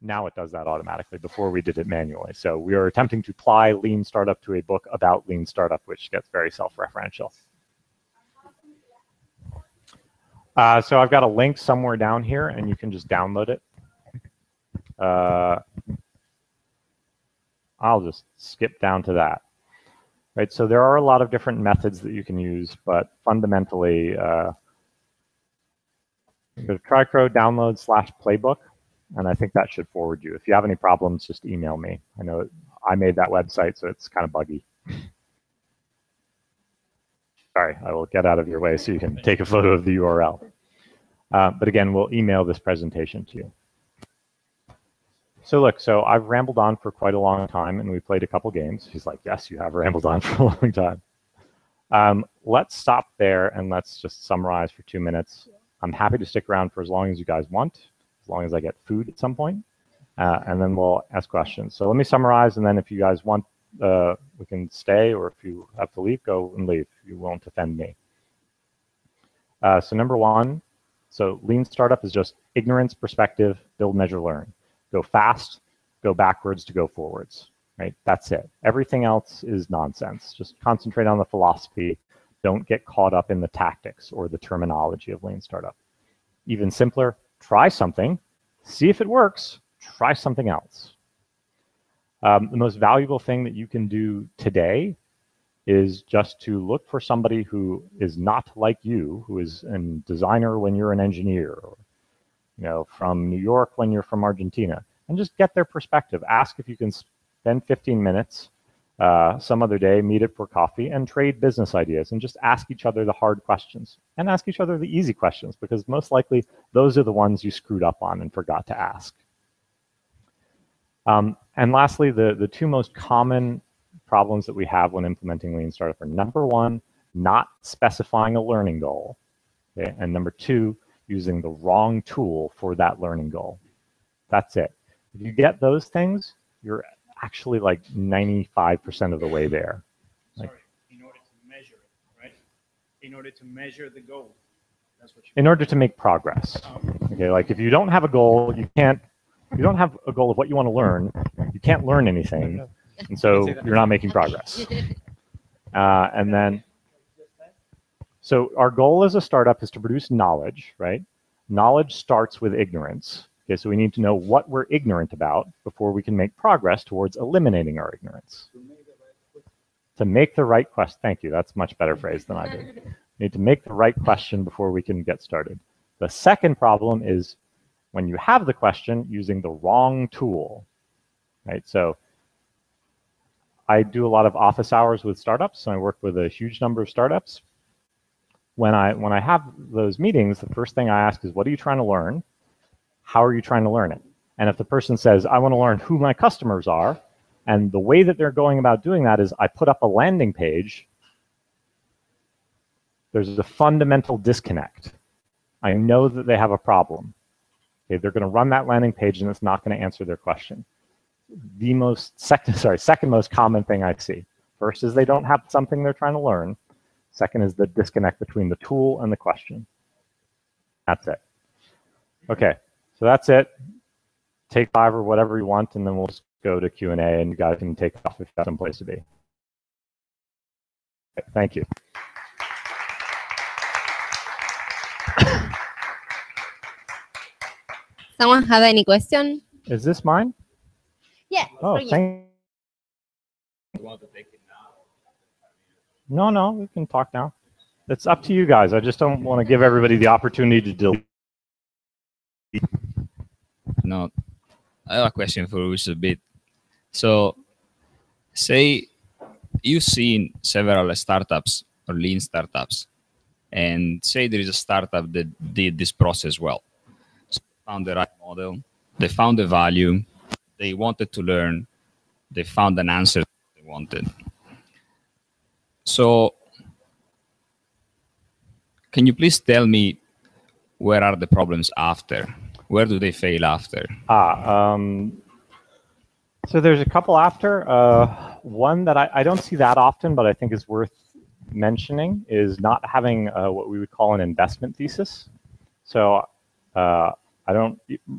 Now it does that automatically. Before we did it manually. So we are attempting to apply Lean Startup to a book about Lean Startup, which gets very self-referential. So I've got a link somewhere down here, and you can just download it. I'll just skip down to that. Right, so there are a lot of different methods that you can use, but fundamentally, go to TriKro download/playbook, and I think that should forward you. If you have any problems, just email me. I know I made that website, so it's kind of buggy. Sorry, I will get out of your way so you can take a photo of the URL. But again, we'll email this presentation to you. So look, so I've rambled on for quite a long time, and we played a couple games. He's like, yes, you have rambled on for a long time. Let's stop there, and let's just summarize for 2 minutes. I'm happy to stick around for as long as you guys want, as long as I get food at some point, and then we'll ask questions. So let me summarize, and then if you guys want, we can stay, or if you have to leave, go and leave. You won't offend me. So number one, so Lean Startup is just ignorance, perspective, build, measure, learn. Go fast, go backwards to go forwards, right? That's it. Everything else is nonsense. Just concentrate on the philosophy. Don't get caught up in the tactics or the terminology of Lean Startup. Even simpler, try something, see if it works, try something else. The most valuable thing that you can do today is just to look for somebody who is not like you, who is a designer when you're an engineer, or from New York when you're from Argentina, and just get their perspective. Ask if you can spend 15 minutes some other day, meet up for coffee, and trade business ideas, and just ask each other the hard questions, and ask each other the easy questions, because most likely those are the ones you screwed up on and forgot to ask. And lastly, the two most common problems that we have when implementing Lean Startup are, number one, not specifying a learning goal, okay? And number two, using the wrong tool for that learning goal. That's it. If you get those things, you're actually like 95% of the way there. Sorry, in order to measure it, right? In order to measure the goal. That's what you in order to make progress. Okay, like if you don't have a goal, you don't have a goal of what you want to learn, you can't learn anything, and so you're not making progress. And then, so our goal as a startup is to produce knowledge, right? Knowledge starts with ignorance. Okay, so we need to know what we're ignorant about before we can make progress towards eliminating our ignorance. To make the right question, thank you, that's much better phrase than I did. We need to make the right question before we can get started. The second problem is when you have the question, using the wrong tool, right? So I do a lot of office hours with startups, and I work with a huge number of startups. When I have those meetings, the first thing I ask is, what are you trying to learn? How are you trying to learn it? And if the person says, I want to learn who my customers are, and the way that they're going about doing that is I put up a landing page, there's a fundamental disconnect. I know that they have a problem. Okay, they're going to run that landing page and it's not going to answer their question. The second most common thing I see. First is they don't have something they're trying to learn. Second is the disconnect between the tool and the question. That's it. Okay, so that's it. Take 5 or whatever you want, and then we'll just go to Q&A, and you guys can take off if you have some place to be. Okay, thank you. Someone have any question? Is this mine? Yeah. Oh, thank you. No, we can talk now. It's up to you guys. I just don't want to give everybody the opportunity to delete. No, I have a question for Rush a bit. So, say you've seen several startups or lean startups, and say there is a startup that did this process well. So they found the right model, they found the value, they wanted to learn, they found an answer they wanted. So, can you please tell me where are the problems after? Where do they fail after? So there's a couple after. One that I don't see that often, but I think is worth mentioning is not having what we would call an investment thesis. So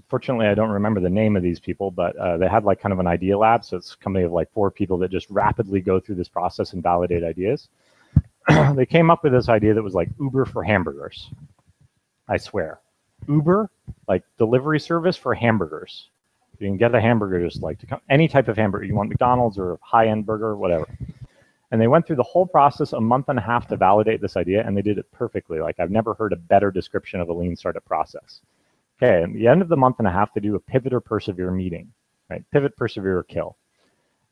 Fortunately, I don't remember the name of these people, but they had like kind of an idea lab. So it's a company of like 4 people that just rapidly go through this process and validate ideas. They came up with this idea that was like Uber for hamburgers. I swear. Uber, like delivery service for hamburgers. You can get a hamburger just like any type of hamburger. You want McDonald's or high-end burger, whatever. And they went through the whole process, a month and a half to validate this idea, and they did it perfectly. Like I've never heard a better description of a lean startup process. Okay, at the end of the month and a half, they do a pivot or persevere meeting, right? Pivot, persevere, or kill.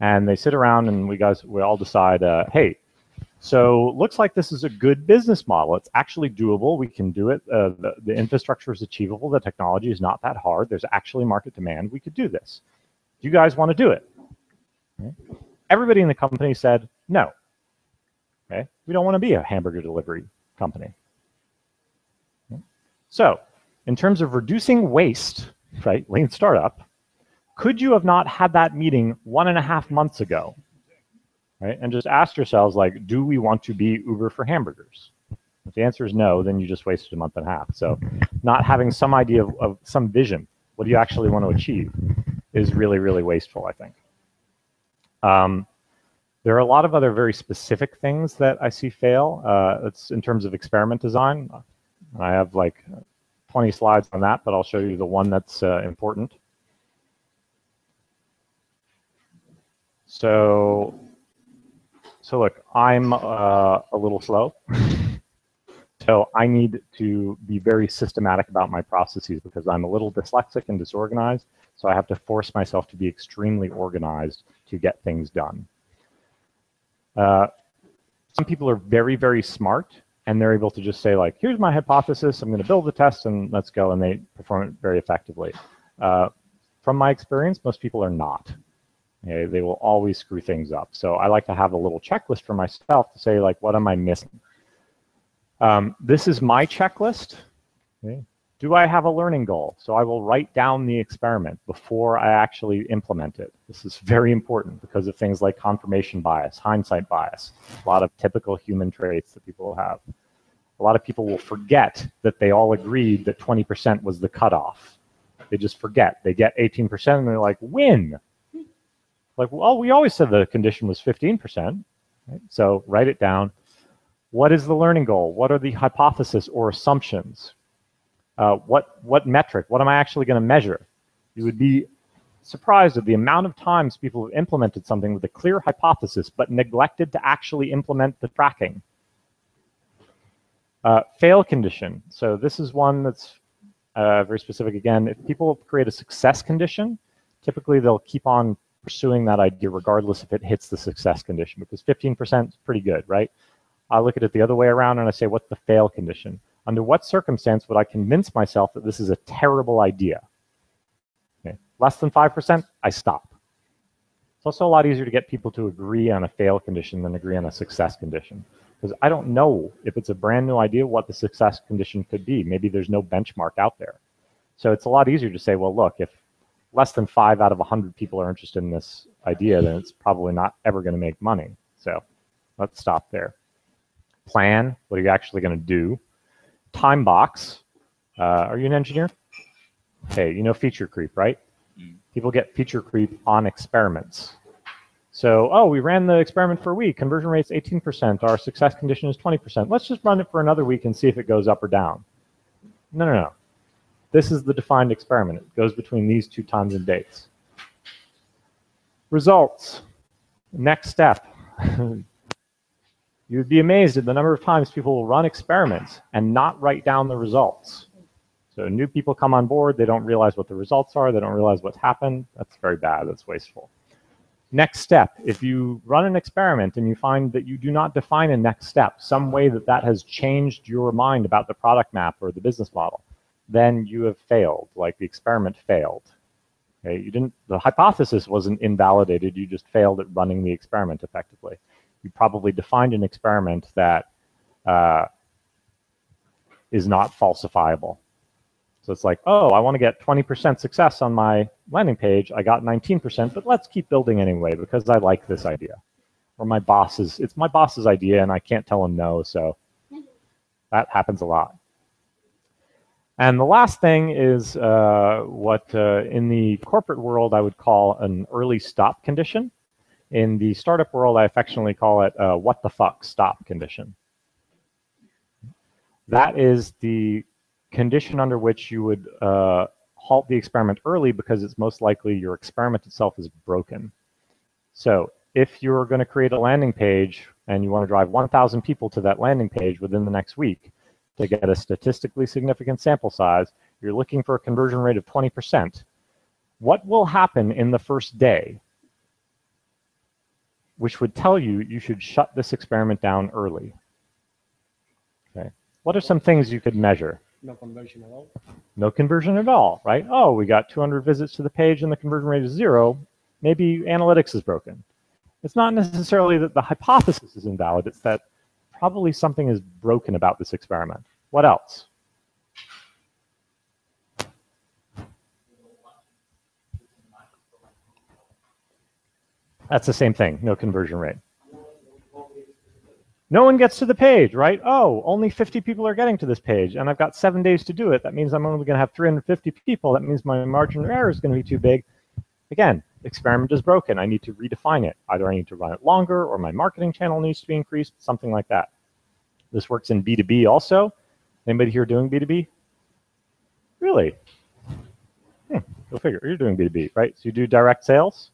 And they sit around and we all decide, hey, so looks like this is a good business model. It's actually doable. We can do it. The infrastructure is achievable. The technology is not that hard. There's actually market demand. We could do this. Do you guys want to do it? Okay. Everybody in the company said no. Okay, we don't want to be a hamburger delivery company. Okay. So, in terms of reducing waste, right, lean startup, could you have not had that meeting 1.5 months ago? Right? And just ask yourselves, like, do we want to be Uber for hamburgers? If the answer is no, then you just wasted 1.5 months. So not having some idea of some vision, what do you actually want to achieve, is really, really wasteful, I think. There are a lot of other very specific things that I see fail. It's in terms of experiment design. I have like 20 slides on that, but I'll show you the one that's important. So look, I'm a little slow. So I need to be very systematic about my processes because I'm a little dyslexic and disorganized. So I have to force myself to be extremely organized to get things done. Some people are very, very smart and they're able to just say like, here's my hypothesis, I'm going to build the test and let's go, and they perform it very effectively. From my experience, most people are not. Okay, they will always screw things up. So I like to have a little checklist for myself to say, like, what am I missing? This is my checklist. Okay. Do I have a learning goal? So I will write down the experiment before I actually implement it. This is very important because of things like confirmation bias, hindsight bias, a lot of typical human traits that people have. A lot of people will forget that they all agreed that 20% was the cutoff. They just forget. They get 18% and they're like, win. Like, well, we always said the condition was 15%. Right? So write it down. What is the learning goal? What are the hypotheses or assumptions? What metric? What am I actually going to measure? You would be surprised at the amount of times people have implemented something with a clear hypothesis but neglected to actually implement the tracking. Fail condition. So this is one that's very specific. Again, if people create a success condition, typically they'll keep on pursuing that idea regardless if it hits the success condition, because 15% is pretty good, right? I look at it the other way around and I say, what's the fail condition? Under what circumstance would I convince myself that this is a terrible idea? Okay. Less than 5%, I stop. It's also a lot easier to get people to agree on a fail condition than agree on a success condition, because I don't know if it's a brand new idea what the success condition could be. Maybe there's no benchmark out there. So it's a lot easier to say, well, look, if less than 5 out of 100 people are interested in this idea, then it's probably not ever going to make money. So let's stop there. Plan, what are you actually going to do? Time box. Are you an engineer? Okay, you know feature creep, right? People get feature creep on experiments. So, oh, we ran the experiment for a week. Conversion rate's 18%. Our success condition is 20%. Let's just run it for another week and see if it goes up or down. No, no, no. This is the defined experiment. It goes between these 2 times and dates. Results. Next step. You'd be amazed at the number of times people will run experiments and not write down the results. So new people come on board, they don't realize what the results are, they don't realize what's happened. That's very bad, that's wasteful. Next step, if you run an experiment and you find that you do not define a next step, some way that that has changed your mind about the product map or the business model, then you have failed, like the experiment failed. Okay, the hypothesis wasn't invalidated, you just failed at running the experiment effectively. You probably defined an experiment that is not falsifiable. So it's like, oh, I want to get 20% success on my landing page. I got 19%, but let's keep building anyway because I like this idea. Or it's my boss's idea and I can't tell him no, so that happens a lot. And the last thing is what in the corporate world I would call an early stop condition. In the startup world, I affectionately call it what the fuck stop condition. That is the condition under which you would halt the experiment early because it's most likely your experiment itself is broken. So if you're going to create a landing page and you want to drive 1,000 people to that landing page within the next week to get a statistically significant sample size, you're looking for a conversion rate of 20%. What will happen in the first day, which would tell you you should shut this experiment down early? Okay. What are some things you could measure? No conversion at all. No conversion at all, right? Oh, we got 200 visits to the page and the conversion rate is 0. Maybe analytics is broken. It's not necessarily that the hypothesis is invalid. It's that probably something is broken about this experiment. What else? That's the same thing, no conversion rate. No one gets to the page, right? Oh, only 50 people are getting to this page, and I've got 7 days to do it. That means I'm only going to have 350 people. That means my margin of error is going to be too big. Again, experiment is broken. I need to redefine it. Either I need to run it longer, or my marketing channel needs to be increased, something like that. This works in B2B also. Anybody here doing B2B? Really? Go figure. You're doing B2B, right? So you do direct sales?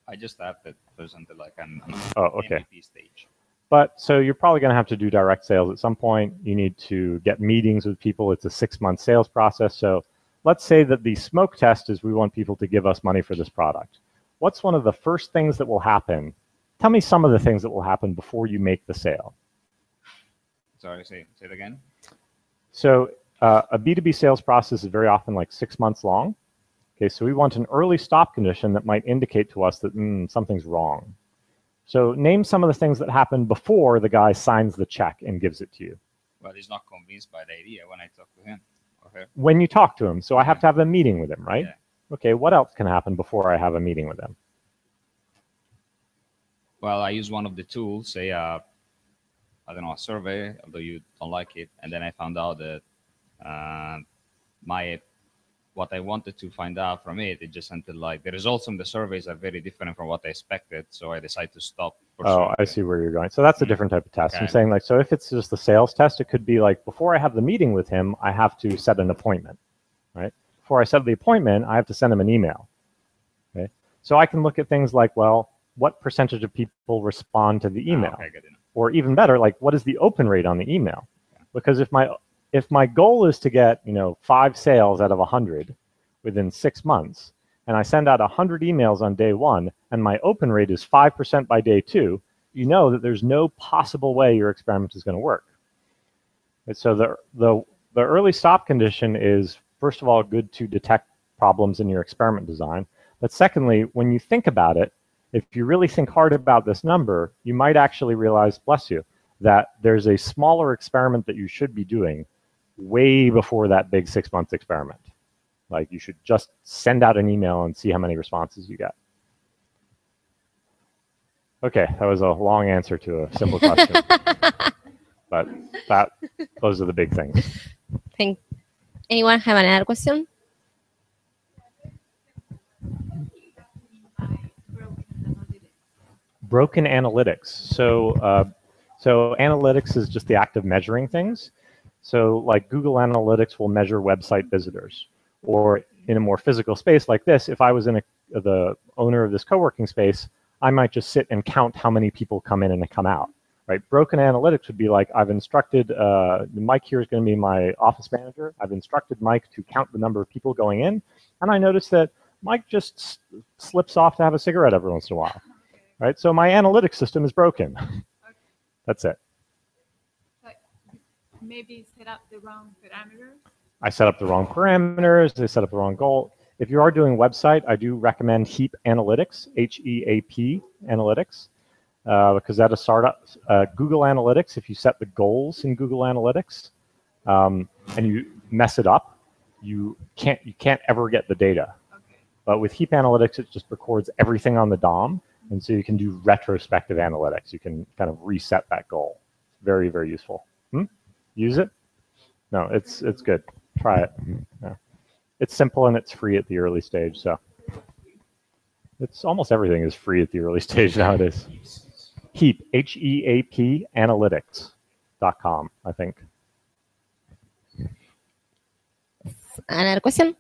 I just started until like an okay. MVP stage. But so you're probably going to have to do direct sales at some point. You need to get meetings with people. It's a 6-month sales process. So let's say that the smoke test is we want people to give us money for this product. What's one of the first things that will happen? Tell me some of the things that will happen before you make the sale. Sorry, say it again. So a B2B sales process is very often like 6 months long. Okay, so we want an early stop condition that might indicate to us that something's wrong. So name some of the things that happen before the guy signs the check and gives it to you. Well, he's not convinced by the idea when I talk to him or her. When you talk to him, so I have to have a meeting with him, right? Yeah. Okay, what else can happen before I have a meeting with him? Well, I use one of the tools, say, I don't know, a survey, although you don't like it. And then I found out that what I wanted to find out from it just until like the results from the surveys are very different from what I expected. So I decided to stop. Oh, I see where you're going. So that's a different type of test. Okay. I'm saying like, so if it's just a sales test, it could be like before I have the meeting with him, I have to set an appointment, right? Before I set the appointment, I have to send him an email. Okay. So I can look at things like, well, what percentage of people respond to the email? Okay, good enough. Or even better, like what is the open rate on the email? Because if my goal is to get 5 sales out of 100 within 6 months, and I send out 100 emails on day 1, and my open rate is 5% by day 2, you know that there's no possible way your experiment is going to work. And so the early stop condition is, first of all, good to detect problems in your experiment design. But secondly, when you think about it, if you really think hard about this number, you might actually realize, bless you, that there's a smaller experiment that you should be doing way before that big 6-month experiment. Like you should just send out an email and see how many responses you get. Okay, that was a long answer to a simple question. But those are the big things. Anyone have another question? Broken analytics. So analytics is just the act of measuring things. So like Google Analytics will measure website visitors. Or in a more physical space like this, if I was in the owner of this co-working space, I might just sit and count how many people come in and come out. Right? Broken analytics would be like, I've instructed, Mike here is going to be my office manager. I've instructed Mike to count the number of people going in. And I noticed that Mike just slips off to have a cigarette every once in a while. Right? So my analytics system is broken. That's it. Maybe set up the wrong parameters. I set up the wrong parameters. I set up the wrong goal. If you are doing website, I do recommend HEAP Analytics, H-E-A-P Analytics, because at a startup, Google Analytics, if you set the goals in Google Analytics and you mess it up, you can't ever get the data. Okay. But with HEAP Analytics, it just records everything on the DOM, and so you can do retrospective analytics. You can kind of reset that goal. Very, very useful. Use it? No, it's good. Try it. Yeah. It's simple and it's free at the early stage. So it's almost everything is free at the early stage nowadays. HEAP, HEAP analytics.com, I think. Another question?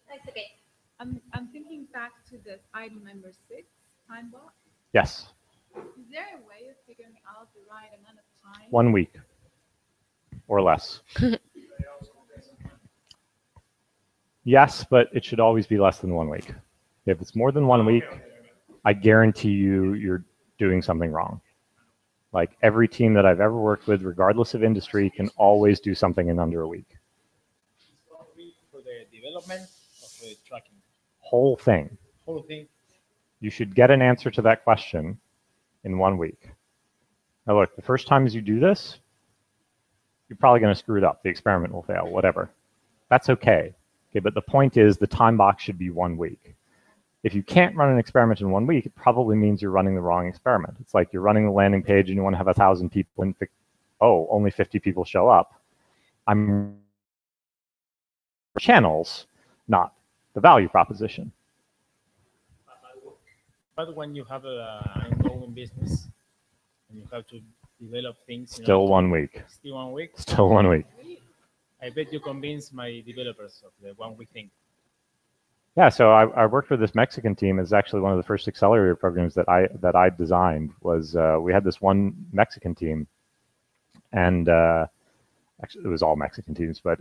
That's okay. I'm thinking back to this item number 6, time block. Yes. Is there a way of figuring out the right amount of time? 1 week or less. Yes, but it should always be less than 1 week. If it's more than 1 week, I guarantee you you're doing something wrong. Like every team that I've ever worked with, regardless of industry, can always do something in under a week. For the development of the tracking. Whole thing. Whole thing. You should get an answer to that question in 1 week. Now look, the first times you do this, you're probably going to screw it up. The experiment will fail, whatever. That's okay. Okay, but the point is the time box should be 1 week. If you can't run an experiment in 1 week, it probably means you're running the wrong experiment. It's like you're running the landing page and you want to have 1,000 people and only 50 people show up. I'm channels, not the value proposition. But when you have an ongoing business and you have to develop things, Still 1 week. Still 1 week. Still 1 week. I bet you convince my developers of the 1 week thing. Yeah, so I worked with this Mexican team. It's actually one of the first accelerator programs that I designed. Was we had this one Mexican team, and actually it was all Mexican teams, but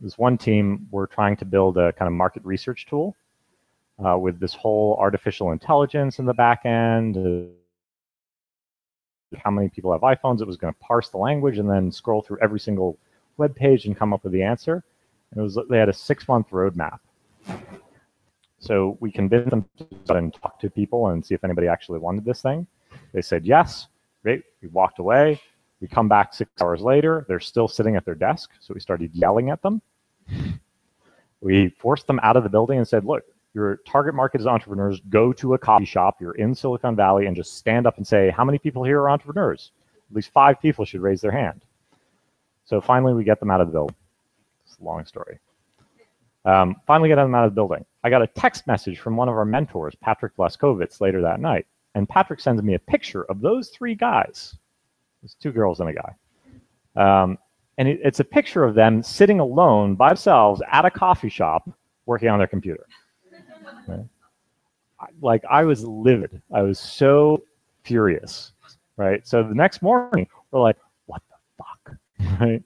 this one team were trying to build a kind of market research tool with this whole artificial intelligence in the back end. How many people have iPhones? It was going to parse the language and then scroll through every single web page and come up with the answer. And they had a 6-month roadmap. So we convinced them to go and talk to people and see if anybody actually wanted this thing. They said yes. Great. We walked away. We come back 6 hours later. They're still sitting at their desk. So we started yelling at them. We forced them out of the building and said, look, your target market is entrepreneurs. Go to a coffee shop. You're in Silicon Valley and just stand up and say, how many people here are entrepreneurs? At least 5 people should raise their hand. So finally, we get them out of the building. It's a long story. Finally get them out of the building. I got a text message from one of our mentors, Patrick Blaskovitz, later that night. And Patrick sends me a picture of those 3 guys. There's 2 girls and a guy. And it's a picture of them sitting alone by themselves at a coffee shop working on their computer. Okay. Like, I was livid. I was so furious, right? So the next morning, we're like, what the fuck, right?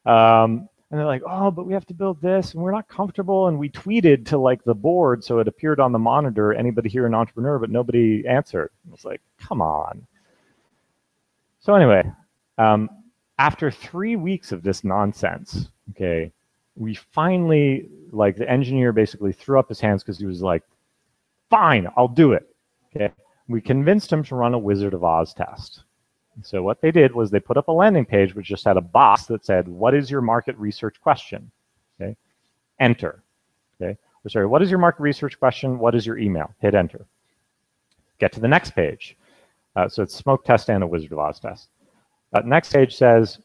And they're like, oh, but we have to build this, and we're not comfortable. And we tweeted to like the board, so it appeared on the monitor, anybody here an entrepreneur, but nobody answered. I was like, come on. So anyway, after 3 weeks of this nonsense, okay, we finally, like, the engineer basically threw up his hands because he was like, fine, I'll do it. Okay, we convinced him to run a Wizard of Oz test. So what they did was they put up a landing page which just had a box that said, what is your market research question? Okay, enter. Okay, or sorry, what is your market research question? What is your email? Hit enter. Get to the next page. So it's smoke test and a Wizard of Oz test. Next page says,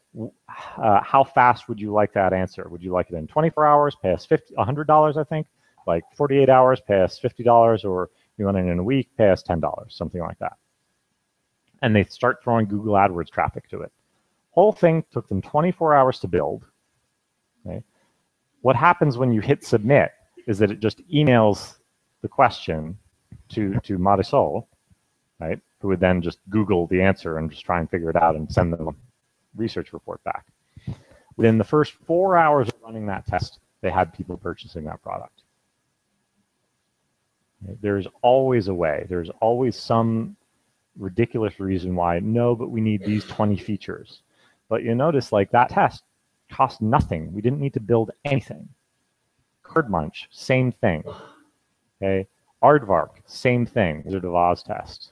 how fast would you like that answer? Would you like it in 24 hours, pay us $100, I think, like 48 hours, pay us $50, or you want it in a week, pay us $10, something like that. And they start throwing Google AdWords traffic to it. Whole thing took them 24 hours to build. Okay. What happens when you hit submit is that it just emails the question to Marisol, right, who would then just Google the answer and just try and figure it out and send them a research report back. Within the first 4 hours of running that test, they had people purchasing that product. Okay. There's always a way. There's always some ridiculous reason why, no, but we need these 20 features. But you notice, like, that test cost nothing. We didn't need to build anything. CardMunch, same thing. Okay, Aardvark, same thing. Wizard of Oz test.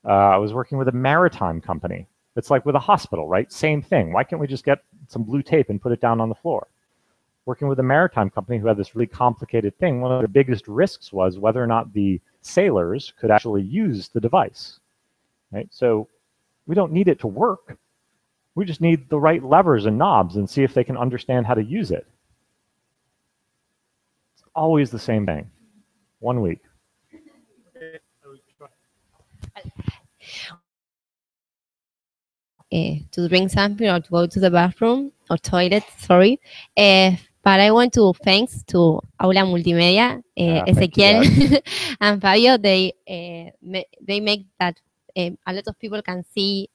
I was working with a maritime company. It's like with a hospital, right? Same thing. Why can't we just get some blue tape and put it down on the floor? Working with a maritime company who had this really complicated thing, one of their biggest risks was whether or not the sailors could actually use the device. Right? So we don't need it to work. We just need the right levers and knobs and see if they can understand how to use it. It's always the same thing. 1 week. To drink something or to go to the bathroom or toilet, sorry. But I want to thanks to AulaMultimedia, Ezequiel and Fabio. They make that a lot of people can see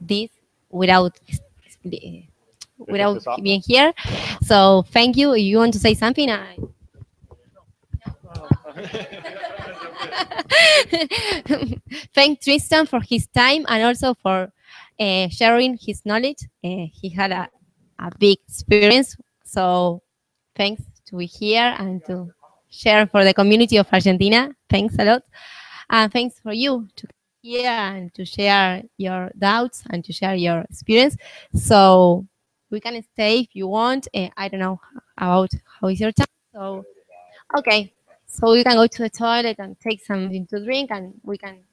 this without being here. So thank you. If you want to say something, thank Tristan for his time and also for sharing his knowledge. He had a big experience, so thanks to be here and to share for the community of Argentina. Thanks a lot. And thanks for you to come here and to share your doubts and to share your experience. So we can stay if you want. I don't know about how is your time. So, okay. So you can go to the toilet and take something to drink and we can